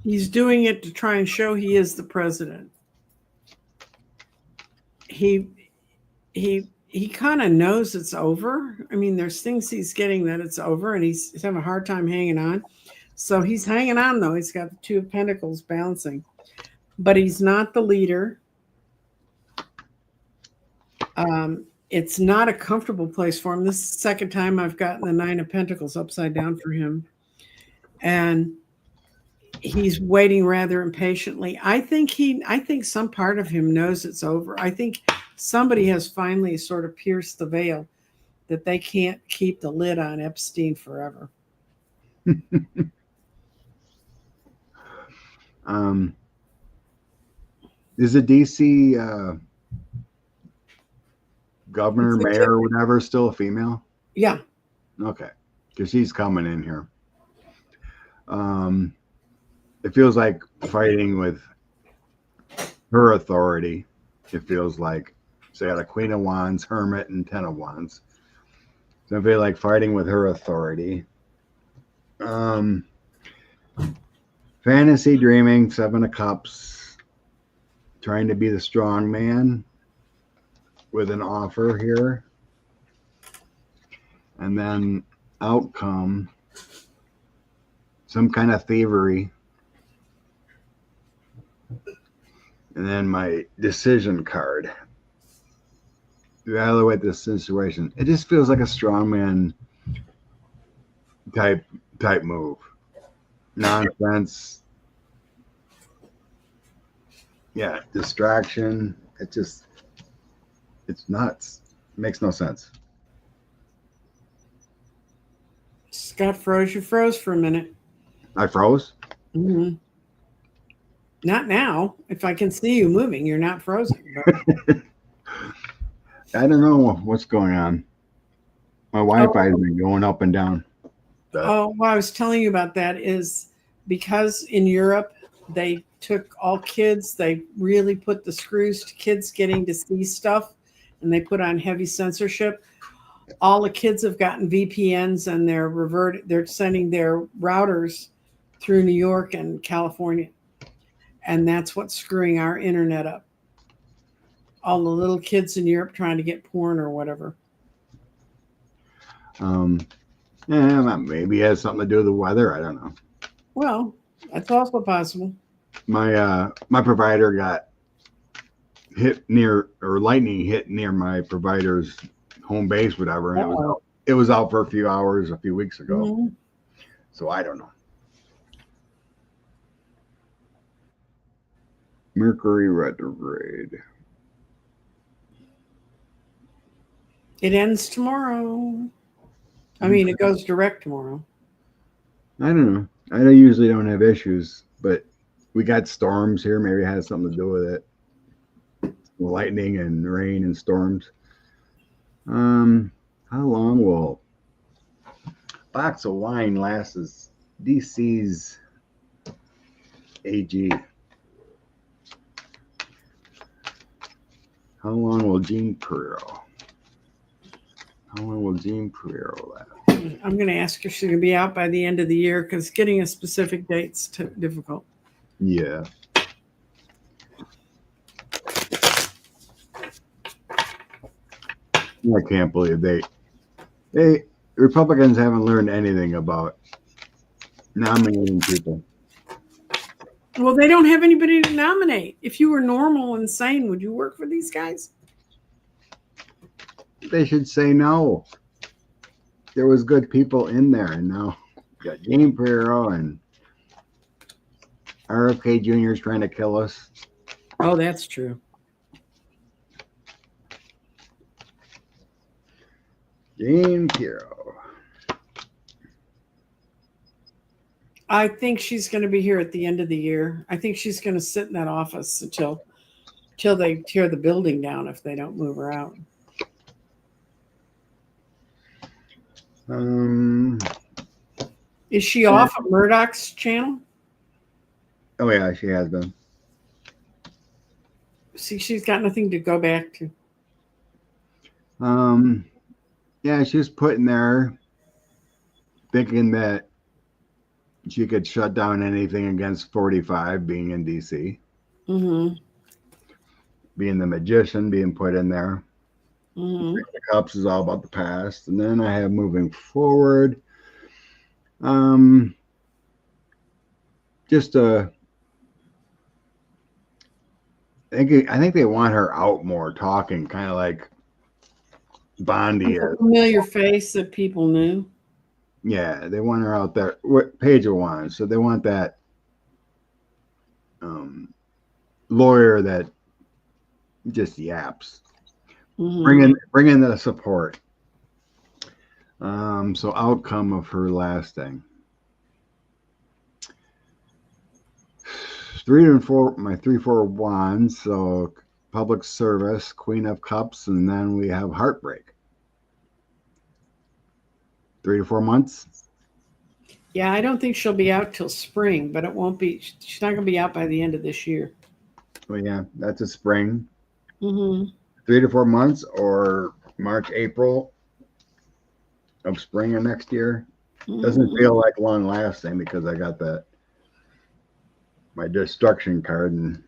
He's doing it to try and show he is the president. He kind of knows it's over. I mean, there's things he's getting that it's over, and he's having a hard time hanging on. So he's hanging on, though. He's got the Two of Pentacles bouncing. But he's not the leader. It's not a comfortable place for him. This is the second time I've gotten the Nine of Pentacles upside down for him. And he's waiting rather impatiently. I think some part of him knows it's over. I think somebody has finally sort of pierced the veil that they can't keep the lid on Epstein forever. Is the DC governor, mayor, or whatever still a female? Yeah. Okay, because she's coming in here. It feels like fighting with her authority. It feels like, so you got a Queen of Wands, Hermit, and Ten of Wands. So I feel like fighting with her authority. Fantasy dreaming, Seven of Cups, trying to be the strong man with an offer here. And then outcome, some kind of thievery. And then my decision card. Evaluate this situation. It just feels like a strongman type move. Nonsense. Yeah, distraction. It's nuts. It makes no sense. Scott froze. You froze for a minute. I froze? Mm-hmm. Not now. If I can see you moving, you're not frozen. I don't know what's going on. My Wi-Fi has been going up and down. Oh, what I was telling you about that is because in Europe, they took all kids, they really put the screws to kids getting to see stuff, and they put on heavy censorship. All the kids have gotten VPNs, and they're sending their routers through New York and California. And that's what's screwing our internet up. All the little kids in Europe trying to get porn or whatever. Yeah, maybe it has something to do with the weather. I don't know. Well, that's also possible. My provider got lightning hit near my provider's home base, whatever, and it was out for a few hours a few weeks ago. Mm-hmm. So I don't know. Mercury retrograde. It ends tomorrow. I mean, it goes direct tomorrow. I don't know. I usually don't have issues but we got storms here. Maybe it has something to do with it. Lightning and rain and storms. How long will a box of wine last as DC's AG? How long will Jean Perreault? How long will Jean Perreault last? I'm going to ask if she's going to be out by the end of the year because getting a specific date's difficult. Yeah. I can't believe they Republicans haven't learned anything about nominating people. Well, they don't have anybody to nominate. If you were normal and sane, would you work for these guys? They should say no. There was good people in there, and now you got Jean Perreault and RFK Jr. is trying to kill us. Oh, that's true. Jean Perreault. I think she's going to be here at the end of the year. I think she's going to sit in that office until they tear the building down if they don't move her out. Is she off of Murdoch's channel? Oh yeah, she has been. See, she's got nothing to go back to. Yeah, she was put in there thinking that she could shut down anything against 45 being in DC. Mm-hmm. Being the magician being put in there. Mm-hmm. The Cups is all about the past. And then I have moving forward. I think they want her out more talking, kind of like Bondi is. A familiar face that people knew. Yeah, they want her out there. What Pager wants, so they want that lawyer that just yaps. Mm-hmm. Bring in the support. So outcome of her last thing. 3 and 4, my 3-4 wands. So public service, Queen of Cups, and then we have heartbreak. 3 to 4 months. Yeah, I don't think she'll be out till spring, but it won't be. She's not going to be out by the end of this year. Well, yeah, that's a spring. Mm-hmm. 3 to 4 months, or March, April of spring of next year. Doesn't feel like long lasting because I got my destruction card,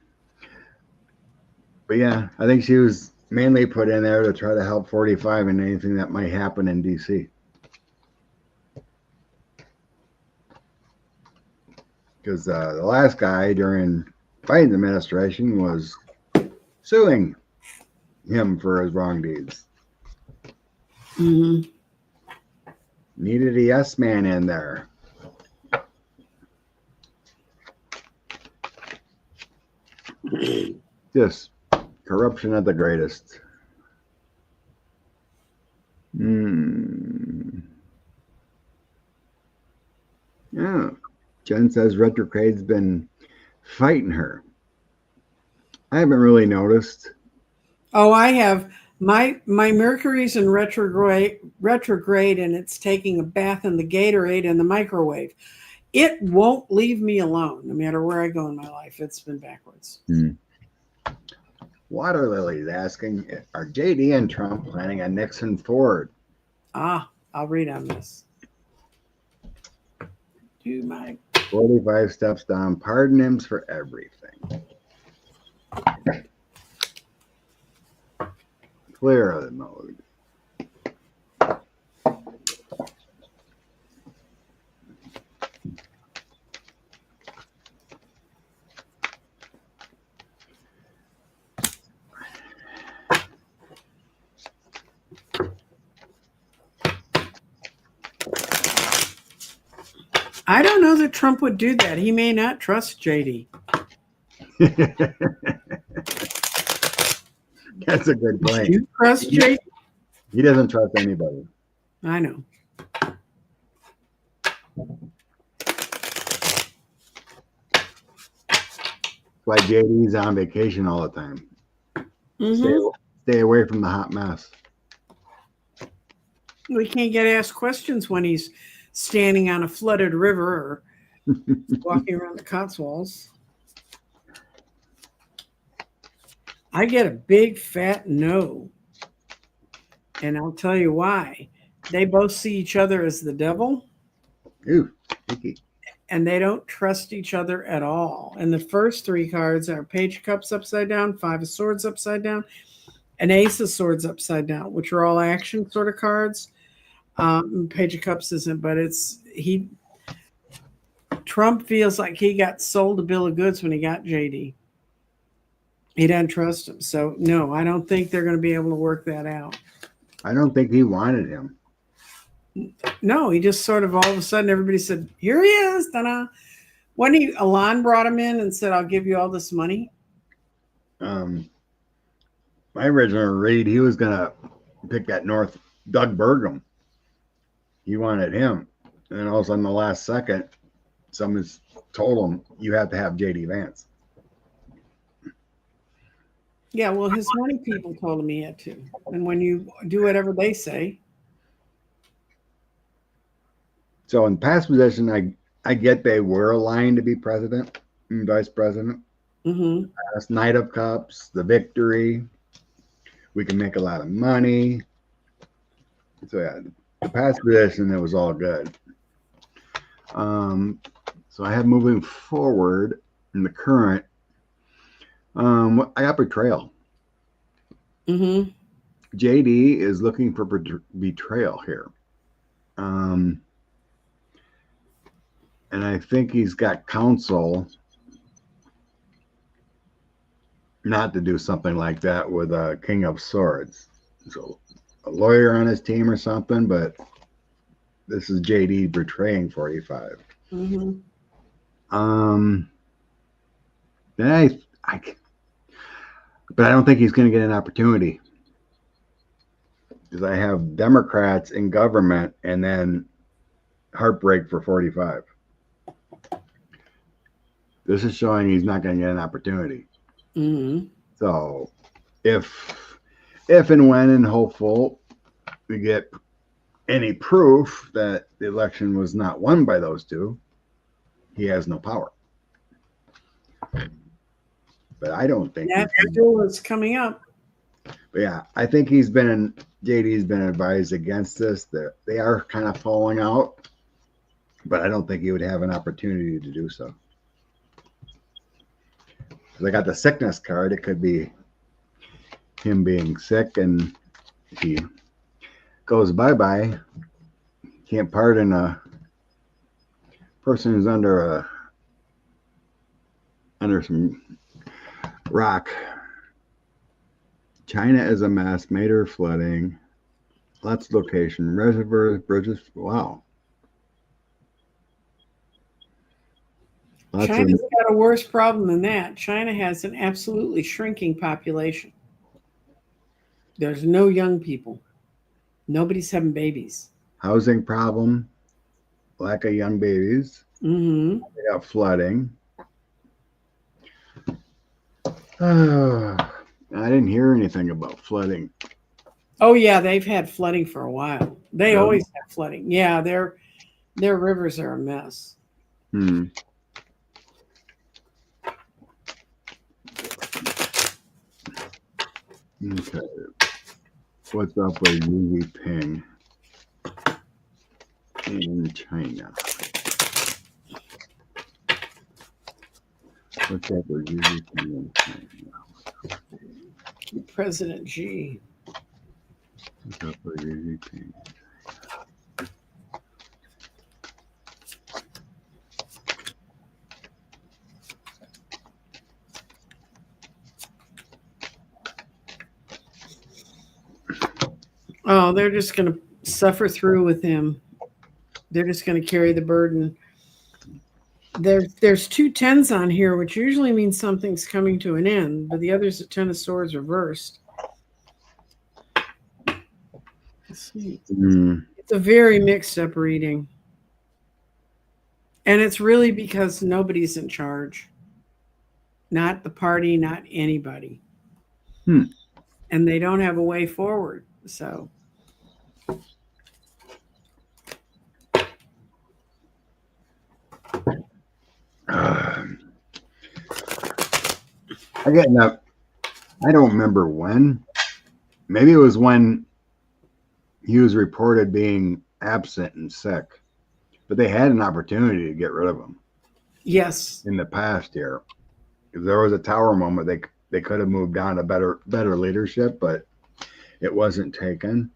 but yeah, I think she was mainly put in there to try to help 45 and anything that might happen in DC. Because the last guy during Biden's administration was suing him for his wrong deeds. Mm-hmm. Needed a yes man in there. Just corruption at the greatest. Yeah. Jen says retrograde's been fighting her. I haven't really noticed. Oh, I have. My Mercury's in retrograde, and it's taking a bath in the Gatorade and the microwave. It won't leave me alone, no matter where I go in my life. It's been backwards. Water Lily's asking, are JD and Trump planning on Nixon Ford? I'll read on this. Do my 45 steps down, pardon him for everything. Clear the mode. I don't know that Trump would do that. He may not trust JD. That's a good point. Do you trust JD? He doesn't trust anybody. I know. why JD's on vacation all the time. Mhm. Stay away from the hot mess. We can't get asked questions when he's standing on a flooded river or walking around the Cotswolds. I get a big fat no. And I'll tell you why. They both see each other as the devil. Ooh, icky. And they don't trust each other at all. And the first three cards are Page of Cups upside down, Five of Swords upside down, and Ace of Swords upside down, which are all action sort of cards. Page of Cups isn't, but Trump feels like he got sold a bill of goods when he got JD. He doesn't trust him. So no, I don't think they're going to be able to work that out. I don't think he wanted him. No, he just sort of all of a sudden everybody said, here he is. Ta-da. When Alon brought him in and said, I'll give you all this money. My original read, he was gonna pick that Doug Burgum. He wanted him. And then all of a sudden the last second, someone's told him you have to have JD Vance. Yeah, well, his money people told him he had to. And when you do whatever they say. So in past position, I get they were aligned to be president and vice president. Mm-hmm. Last Knight of Cups, the victory. We can make a lot of money. So yeah, the past position, it was all good. So I have moving forward in the current. I got betrayal. Mm-hmm. JD is looking for betrayal here. And I think he's got counsel not to do something like that with a King of Swords. So a lawyer on his team or something, but this is JD betraying 45. Mm-hmm. Then but I don't think he's going to get an opportunity because I have Democrats in government and then heartbreak for 45. This is showing he's not going to get an opportunity. Mm-hmm. So if and when and hopeful we get any proof that the election was not won by those two, he has no power. But I don't think that still is coming up. But yeah, I think JD's been advised against this. They are kind of falling out, but I don't think he would have an opportunity to do so. I got the sickness card. It could be him being sick, and if he goes bye-bye, can't pardon a person who's under some rock. China is a mess. Major flooding. Lots of location. Reservoirs, bridges. Wow. China's got a worse problem than that. China has an absolutely shrinking population. There's no young people. Nobody's having babies. Housing problem. Lack of young babies. Mm-hmm. They got flooding. I didn't hear anything about flooding. Oh yeah, they've had flooding for a while. They always have flooding. Yeah, their rivers are a mess. Okay. What's up with Xi Jinping in China? What's up with Xi Jinping in China? President Xi. What's up with Xi Jinping? Oh, they're just going to suffer through with him. They're just going to carry the burden. There's 2 10s on here, which usually means something's coming to an end, but the other's a 10 of swords reversed. Let's see. It's a very mixed up reading. And it's really because nobody's in charge. not the party, not anybody. Hmm. And they don't have a way forward. So Again, I don't remember when. Maybe it was when he was reported being absent and sick, but they had an opportunity to get rid of him yes. in the past year. If there was a tower moment, they could have moved on to better leadership, but it wasn't taken.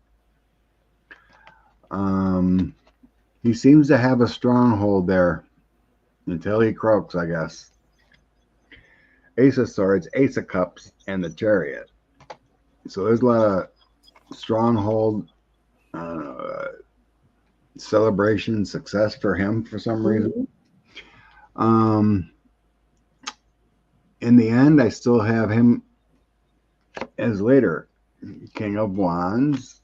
He seems to have a stronghold there until he croaks, I guess. Ace of Swords, Ace of Cups, and the Chariot. So there's a lot of stronghold celebration, success for him for some reason. In the end, I still have him as later King of Wands,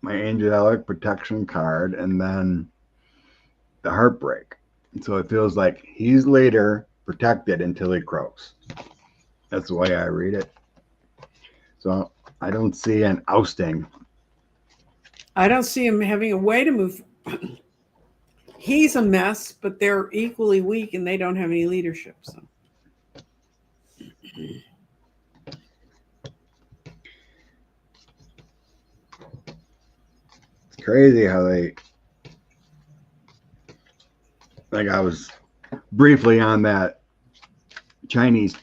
my angelic protection card, and then the heartbreak. So it feels like he's later protected until he croaks. That's the way I read it. So I don't see an ousting. I don't see him having a way to move. He's a mess, but they're equally weak and they don't have any leadership. So It's crazy how they, like, I was briefly on that Chinese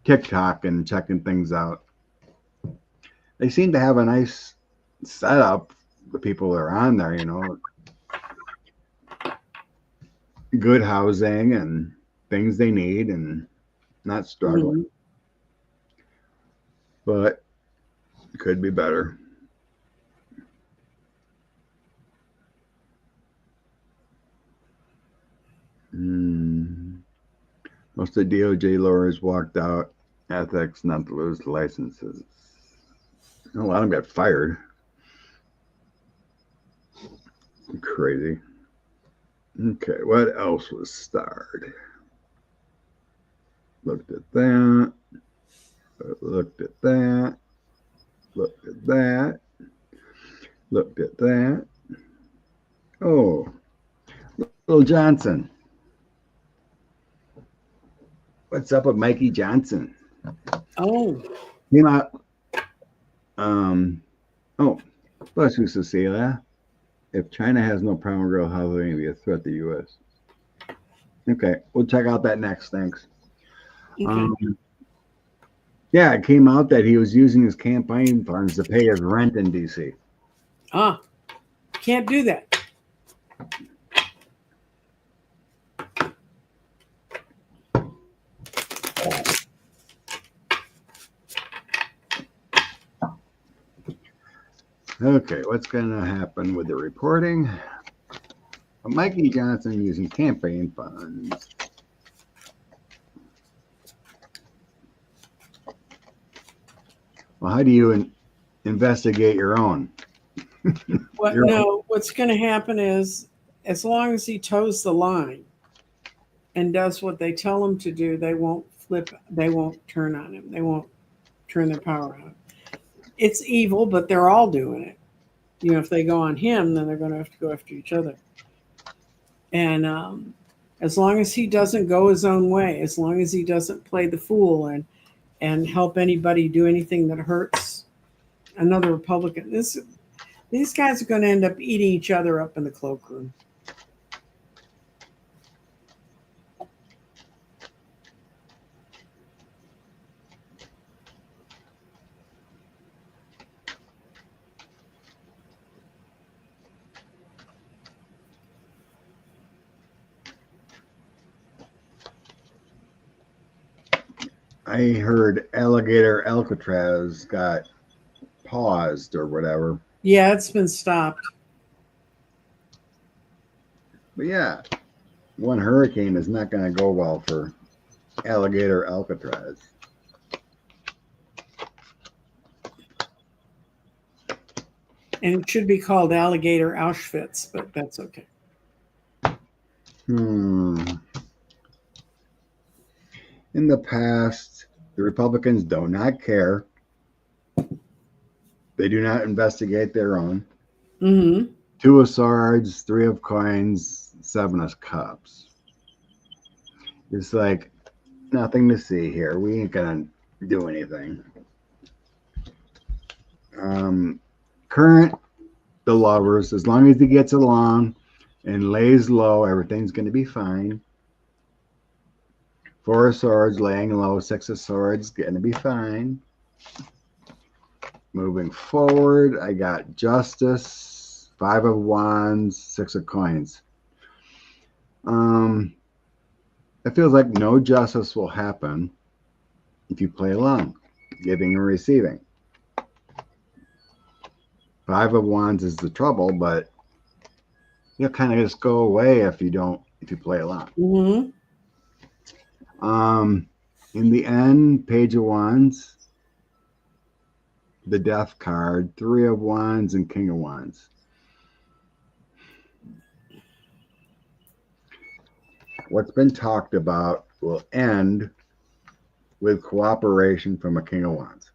TikTok and checking things out. They seem to have a nice setup. The people that are on there, you know, good housing and things they need and not struggling. But it could be better. Most of the DOJ lawyers walked out. Ethics not to lose licenses. A lot of them got fired. Crazy. Okay, what else was starred? Looked at that. Looked at that. Looked at that. Looked at that. Oh, Little Johnson. What's up with Mikey Johnson? oh, Came out. Oh, bless you, Cecilia. If China has no problem with how they be a threat to the U.S. Okay, we'll check out that next. Thanks. okay. Yeah, it came out that he was using his campaign funds to pay his rent in D.C. Can't do that. Okay, what's going to happen with the reporting? Mikey Johnson using campaign funds. Well, how do you investigate your own? What's going to happen is as long as he toes the line and does what they tell him to do, they won't turn on him. They won't turn their power on. It's evil, but they're all doing it. You know, if they go on him, then they're going to have to go after each other. And as long as he doesn't go his own way, as long as he doesn't play the fool and help anybody do anything that hurts another Republican, these guys are going to end up eating each other up in the cloakroom. I heard Alligator Alcatraz got paused or whatever. Yeah, it's been stopped. But yeah, one hurricane is not going to go well for Alligator Alcatraz. And it should be called Alligator Auschwitz, but that's okay. in the past, the Republicans do not care. They do not investigate their own. Mm-hmm. 2 of swords, 3 of coins, 7 of cups. It's like nothing to see here. We ain't gonna do anything. Current, the lovers, as long as he gets along and lays low, everything's gonna be fine. 4 of swords, laying low. 6 of swords, gonna be fine. Moving forward, I got justice, 5 of wands, 6 of coins. It feels like no justice will happen if you play along, giving and receiving. 5 of wands is the trouble, but you'll kind of just go away if you play along. Mm-hmm. In the end, page of wands, the death card, 3 of wands, and king of wands. What's been talked about will end with cooperation from a king of wands.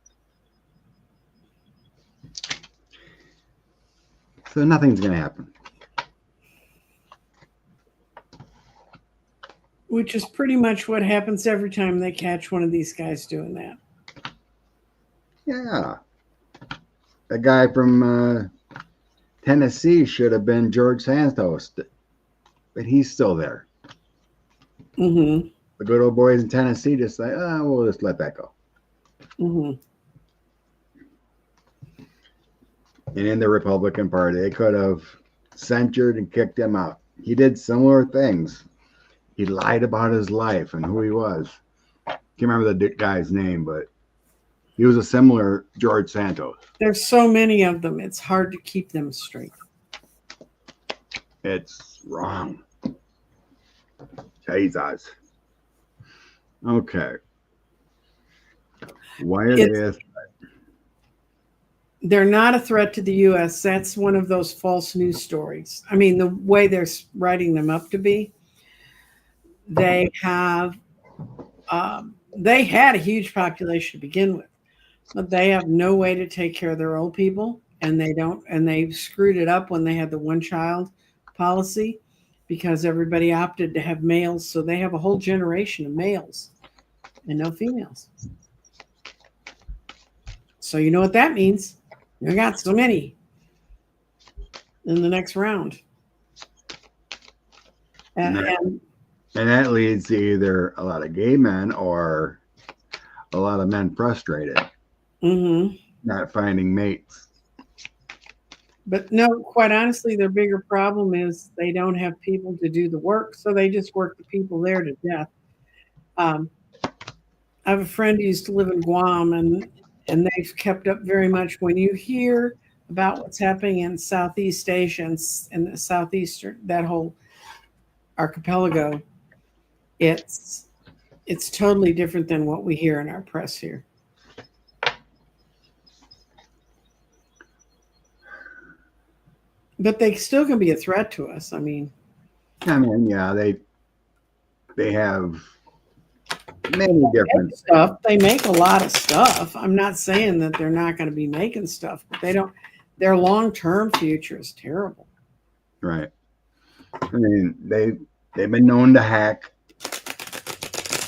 So nothing's going to happen. Which is pretty much what happens every time they catch one of these guys doing that. Yeah. The guy from Tennessee should have been George Santos, but he's still there. Mm-hmm. The good old boys in Tennessee just say, oh, we'll just let that go. Mm-hmm. And in the Republican Party, they could have censured and kicked him out. He did similar things. He lied about his life and who he was. Can't remember the guy's name, but he was a similar George Santos. There's so many of them, it's hard to keep them straight. It's wrong. Jesus. Okay. Why are they? They're not a threat to the U.S. That's one of those false news stories. I mean, the way they're writing them up to be. They have, they had a huge population to begin with, but they have no way to take care of their old people, and they screwed it up when they had the one-child policy because everybody opted to have males, so they have a whole generation of males and no females. So you know what that means. You got so many in the next round. And that leads to either a lot of gay men or a lot of men frustrated, not finding mates. But no, quite honestly, their bigger problem is they don't have people to do the work, so they just work the people there to death. I have a friend who used to live in Guam, and they've kept up very much. When you hear about what's happening in Southeast Asia and in the southeastern, that whole archipelago, it's totally different than what we hear in our press here. But they still can be a threat to us. I mean, yeah, they have many different stuff. They make a lot of stuff. I'm not saying that they're not going to be making stuff, but they don't. Their long-term future is terrible. Right. I mean, they've been known to hack.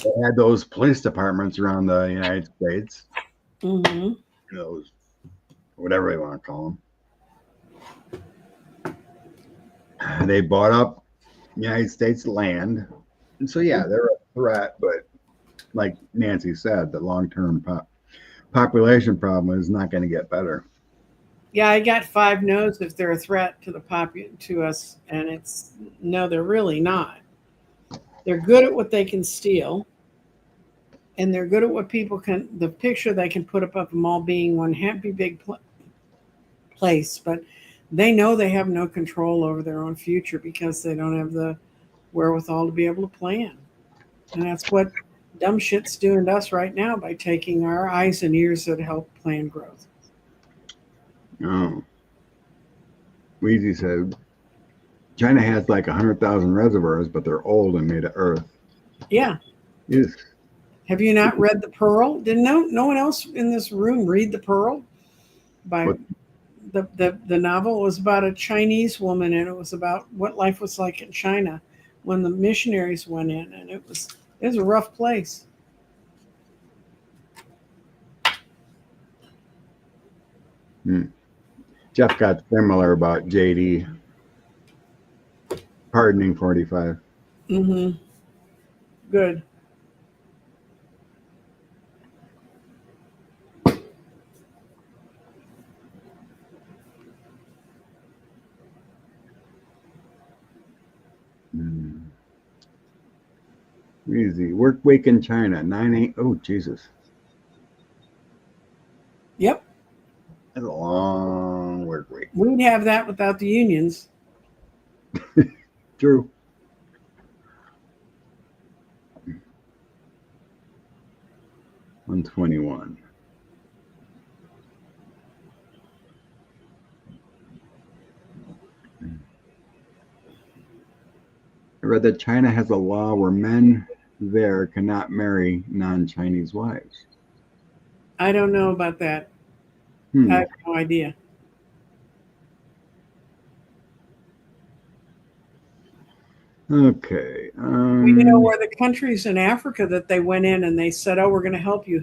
They had those police departments around the United States. Mm-hmm. Those, whatever they want to call them. They bought up United States land. And so, yeah, they're a threat. But like Nancy said, the long-term population problem is not going to get better. Yeah, I got 5 no's if they're a threat to to us. And it's no, they're really not. They're good at what they can steal. And they're good at what people can, the picture they can put up of them all being one happy big place. But they know they have no control over their own future because they don't have the wherewithal to be able to plan. And that's what dumb shit's doing to us right now by taking our eyes and ears that help plan growth. Oh. Weezy said, China has like 100,000 reservoirs, but they're old and made of earth. Yeah. Yes. Have you not read The Pearl? Didn't no one else in this room read The Pearl? By What? the novel was about a Chinese woman, and it was about what life was like in China when the missionaries went in, and it was a rough place. Jeff got similar about JD pardoning 45. Mm-hmm. Good. Easy. Work week in China, 9-8. Oh, Jesus. Yep. That's a long work week. We'd have that without the unions. True. $121. I read that China has a law where men there cannot marry non-Chinese wives. I don't know about that. I have no idea. Okay. We know where the countries in Africa that they went in and they said, "Oh, we're going to help you."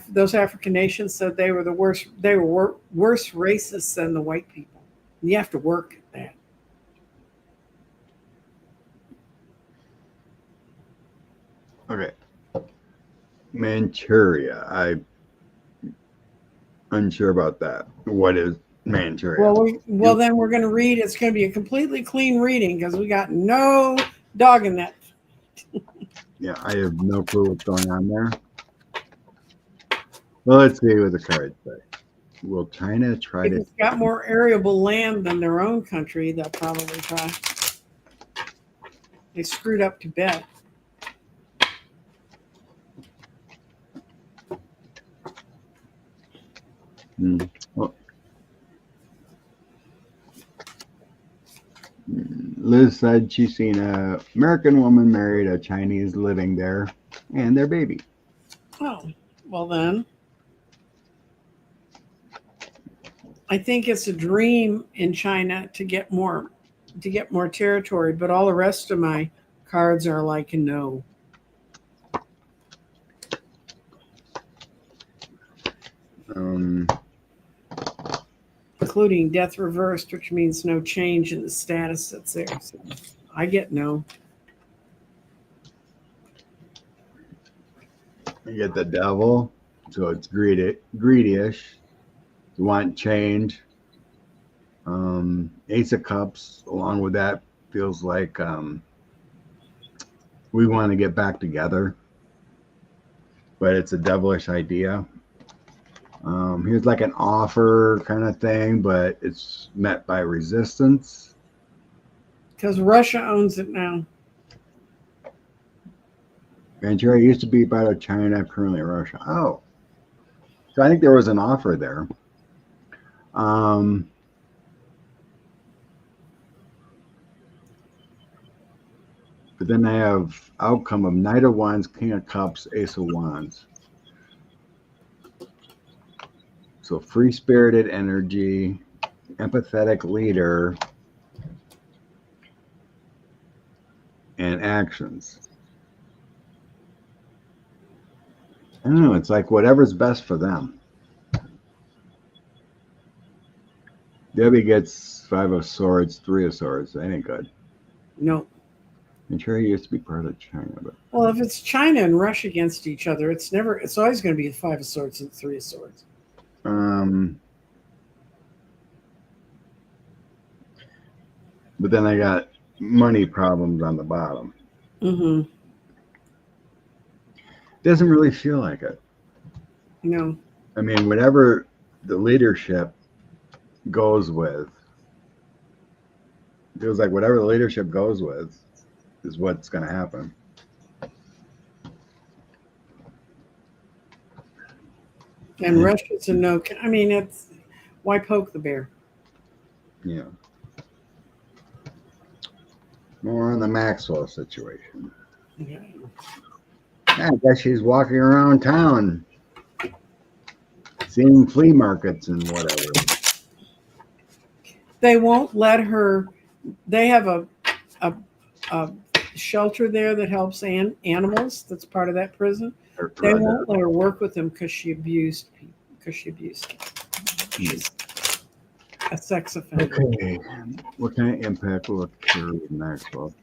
Those African nations said they were the worst. They were worse racists than the white people. And you have to work at that. Okay. Manchuria. I'm unsure about that. What is Manchuria? Well, then we're going to read. It's going to be a completely clean reading because we got no dog in that. Yeah, I have no clue what's going on there. Well, let's see what the cards say. Will China try If to? it's got more arable land than their own country, they'll probably try. They screwed up Tibet. Well, Liz said she's seen an American woman married a Chinese living there and their baby. Oh, well then. I think it's a dream in China to get more territory, but all the rest of my cards are like no. Including death reversed, which means no change in the status that's there. So I get no. You get the devil, so it's greedy-ish. You want change. Ace of Cups, along with that, feels like we want to get back together, but it's a devilish idea. Here's like an offer kind of thing, but it's met by resistance. Because Russia owns it now. Manchuria used to be part of China, currently Russia. Oh, so I think there was an offer there. But then I have outcome of Knight of Wands, King of Cups, Ace of Wands. So free-spirited energy, empathetic leader, and actions. I don't know. It's like whatever's best for them. Debbie gets 5 of Swords, 3 of Swords. That ain't good. No. Manchuria used to be part of China, but Well, if it's China and Russia against each other, it's always going to be the 5 of Swords and 3 of Swords. But then I got money problems on the bottom. Mm-hmm. Doesn't really feel like it. No. I mean, whatever the leadership goes with, it feels like whatever the leadership goes with is what's going to happen. And Russia's a no. I mean, it's why poke the bear? Yeah. More on the Maxwell situation. Okay. I guess she's walking around town, seeing flea markets and whatever. They won't let her. They have a shelter there that helps animals. That's part of that prison. They won't let her work with them because she abused people. Because she abused them. She's a sex offender. Okay. What kind of impact will occur with Maxwell?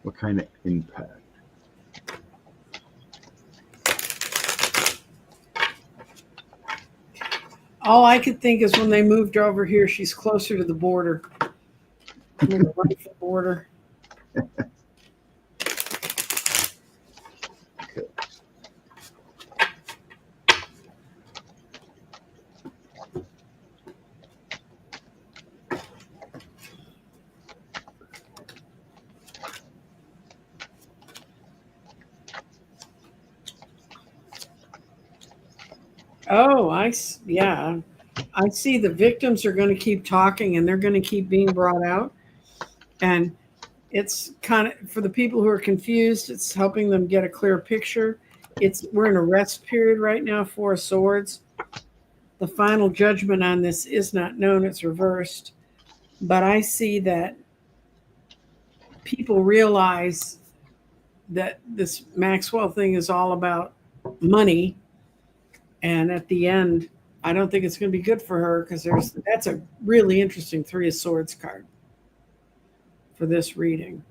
What kind of impact? All I could think is when they moved her over here, she's closer to the border. The rifle border. Oh, yeah. I see the victims are going to keep talking and they're going to keep being brought out. And it's kind of, for the people who are confused, it's helping them get a clear picture. We're in a rest period right now, Four of Swords. The final judgment on this is not known, it's reversed. But I see that people realize that this Maxwell thing is all about money. And at the end, I don't think it's going to be good for her because that's a really interesting Three of Swords card for this reading.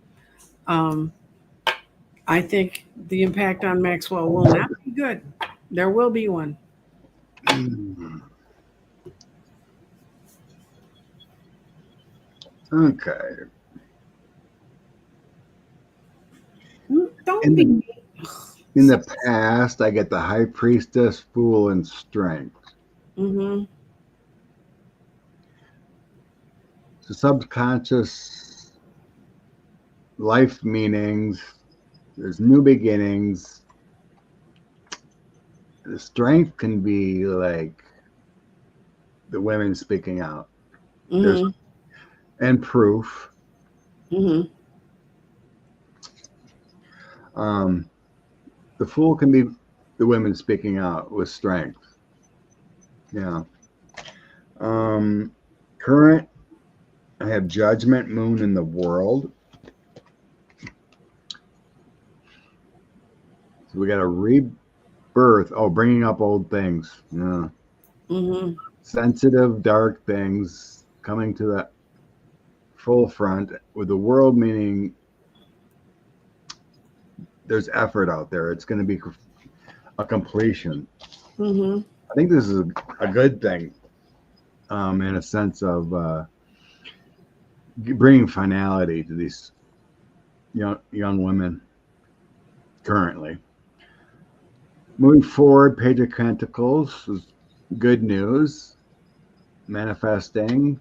I think the impact on Maxwell will not be good. There will be one. Okay. Don't be. In the past, I get the High Priestess, Fool, and Strength. Mm-hmm. So subconscious life meanings. There's new beginnings. The strength can be like the women speaking out. Mm-hmm. And proof. Mm-hmm. The Fool can be the women speaking out with strength. Yeah. Current, I have Judgment, Moon, and the World. So we got a rebirth. Oh, bringing up old things. Yeah. Mm-hmm. Sensitive, dark things coming to the full front, with the World meaning there's effort out there. It's going to be a completion. Mm-hmm. I think this is a good thing, in a sense of bringing finality to these young women currently. Moving forward, Page of Pentacles is good news. Manifesting.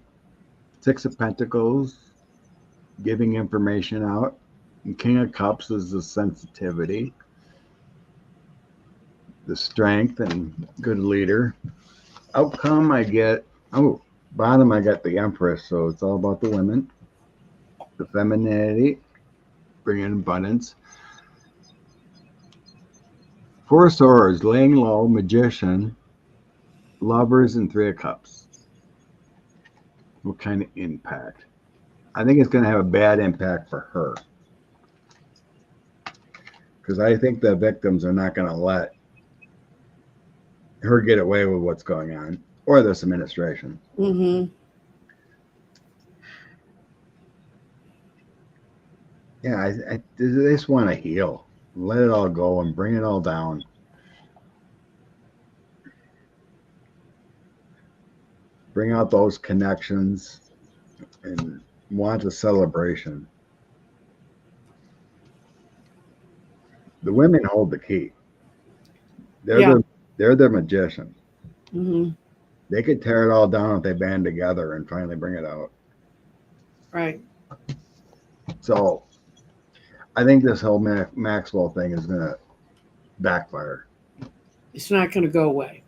Six of Pentacles, giving information out. And King of Cups is the sensitivity, the strength, and good leader. Outcome, I get, bottom, I got the Empress, so it's all about the women. The femininity, bringing abundance. Four of Swords, laying low, Magician, Lovers, and Three of Cups. What kind of impact? I think it's going to have a bad impact for her. Because I think the victims are not going to let her get away with what's going on, or this administration. Mm-hmm. Yeah, they just want to heal, let it all go, and bring it all down. Bring out those connections and want a celebration. The women hold the key. They're the magician. Mm-hmm. They could tear it all down if they band together and finally bring it out. Right. So I think this whole Maxwell thing is going to backfire. It's not going to go away.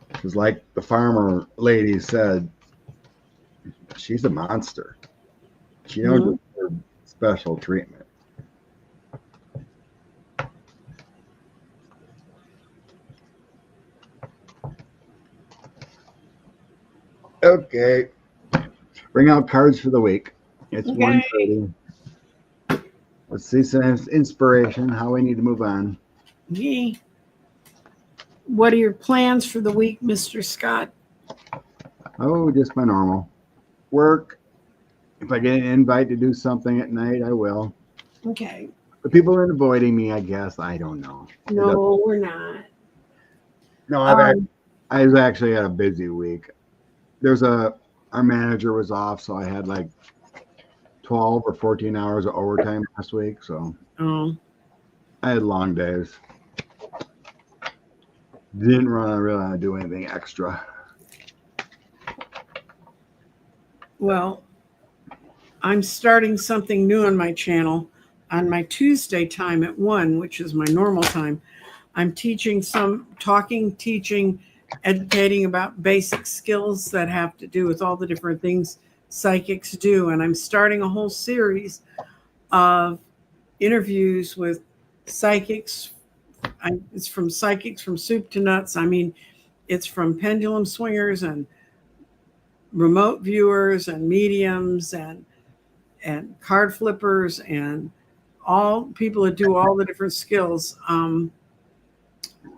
Because like the farmer lady said, she's a monster. She don't deserve special treatment. Okay. Bring out cards for the week. It's Okay. 1:30. Let's see some inspiration, how we need to move on. Yee. What are your plans for the week, Mr. Scott? Oh, just my normal. Work. If I get an invite to do something at night, I will. Okay. But people are avoiding me, I guess. I don't know. No, we're not. No, Um, I've actually had a busy week. Our manager was off, so I had like 12 or 14 hours of overtime last week. So oh, I had long days. Didn't really want to do anything extra. well, I'm starting something new on my channel on my Tuesday time at 1, which is my normal time. I'm teaching teaching, educating about basic skills that have to do with all the different things psychics do. And I'm starting a whole series of interviews with psychics. It's from psychics from soup to nuts. I mean, it's from pendulum swingers and remote viewers and mediums and card flippers and all people that do all the different skills. I'm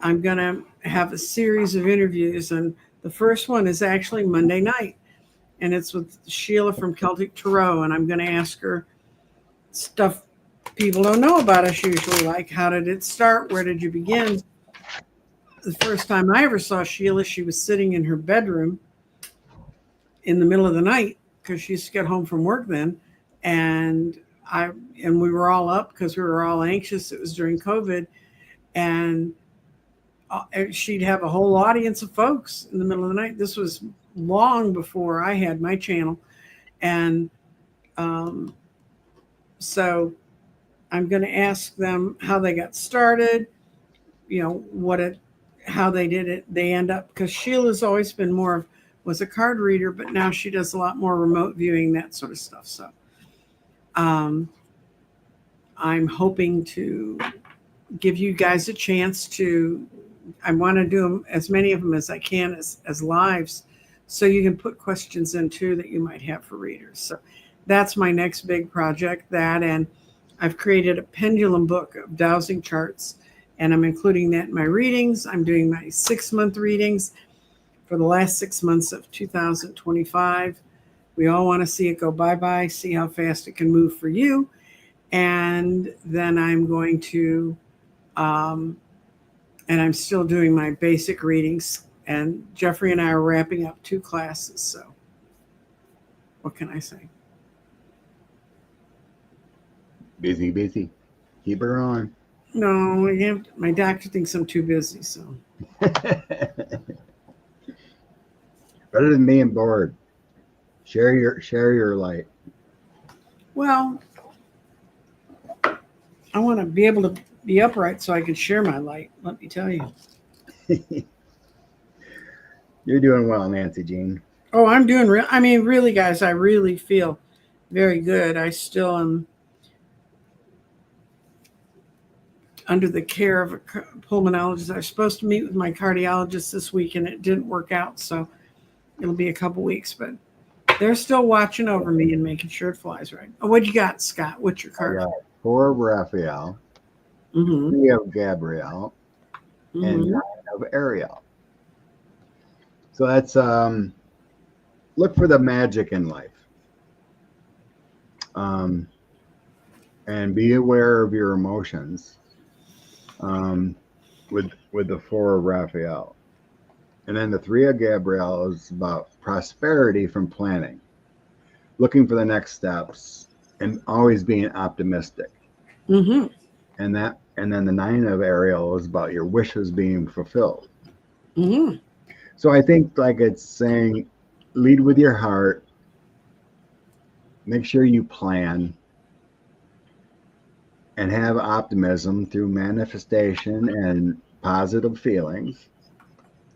going to have a series of interviews, and the first one is actually Monday night, and it's with Sheila from Celtic Tarot, and I'm going to ask her stuff people don't know about us usually, like how did it start? Where did you begin? The first time I ever saw Sheila, she was sitting in her bedroom in the middle of the night because she used to get home from work then, and we were all up because we were all anxious. It was during COVID, and she'd have a whole audience of folks in the middle of the night. This was long before I had my channel, and so I'm going to ask them how they got started, how they did it. They end up, because Sheila's always been was a card reader, but now she does a lot more remote viewing, that sort of stuff. So I'm hoping to give you guys a chance I want to do them, as many of them as I can, as lives, so you can put questions in too that you might have for readers. So that's my next big project, and I've created a pendulum book of dowsing charts, and I'm including that in my readings. I'm doing my 6-month readings for the last 6 months of 2025. We all want to see it go bye-bye, see how fast it can move for you. And then I'm going to, and I'm still doing my basic readings. And Jeffrey and I are wrapping up 2 classes. So what can I say? Busy. Keep her on. No, my doctor thinks I'm too busy. So Better than being bored. Share your light. Well, I want to be able to be upright so I can share my light. Let me tell you. You're doing well, Nancy Jean. Oh, I'm doing really, guys, I really feel very good. I still am under the care of a pulmonologist. I was supposed to meet with my cardiologist this week, and it didn't work out. So it'll be a couple weeks, but they're still watching over me and making sure it flies right. Oh, what you got, Scott? What's your card? I got 4 of Raphael, 3 of Gabrielle, and 9 of Ariel. So that's look for the magic in life. And be aware of your emotions. With the 4 of Raphael. And then the 3 of Gabrielle is about prosperity from planning, looking for the next steps, and always being optimistic. And then the 9 of Ariel is about your wishes being fulfilled. So I think, like, it's saying, lead with your heart. Make sure you plan and have optimism through manifestation and positive feelings,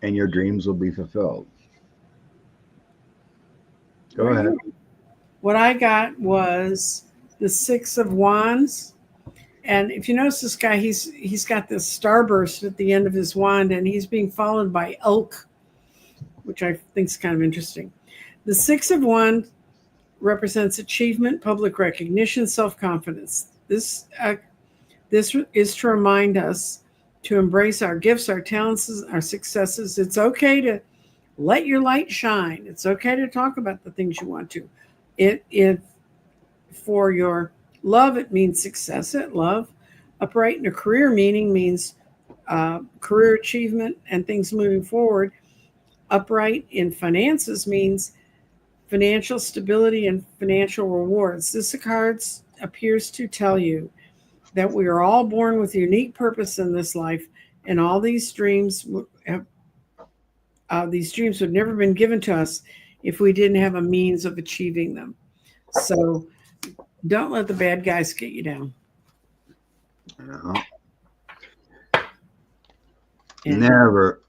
and your dreams will be fulfilled. Go ahead. What I got was the Six of Wands. And if you notice this guy, he's got this starburst at the end of his wand, and he's being followed by elk, which I think is kind of interesting. The Six of Wands represents achievement, public recognition, self-confidence. This is to remind us to embrace our gifts, our talents, our successes. It's okay to let your light shine. It's okay to talk about the things you want to. It for your love, it means success at love. Upright in a career meaning means career achievement and things moving forward. Upright in finances means financial stability and financial rewards. This cards appears to tell you that we are all born with a unique purpose in this life, and all these dreams would never been given to us if we didn't have a means of achieving them. So don't let the bad guys get you down. No. Never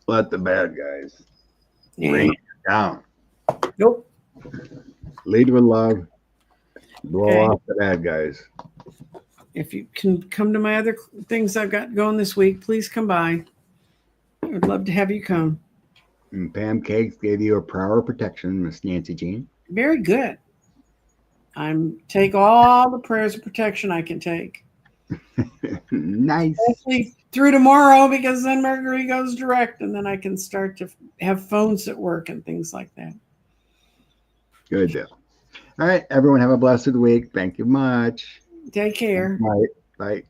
let the bad guys bring you down. Nope. Lead with love. Blow off the bad guys. If you can come to my other things I've got going this week, please come by. I would love to have you come. And Pam Cakes gave you a power of protection, Miss Nancy Jean. Very good. Take all the prayers of protection I can take. Nice. Hopefully through tomorrow, because then Mercury goes direct, and then I can start to have phones at work and things like that. Good deal. All right, everyone have a blessed week. Thank you much. Take care. Bye. Bye.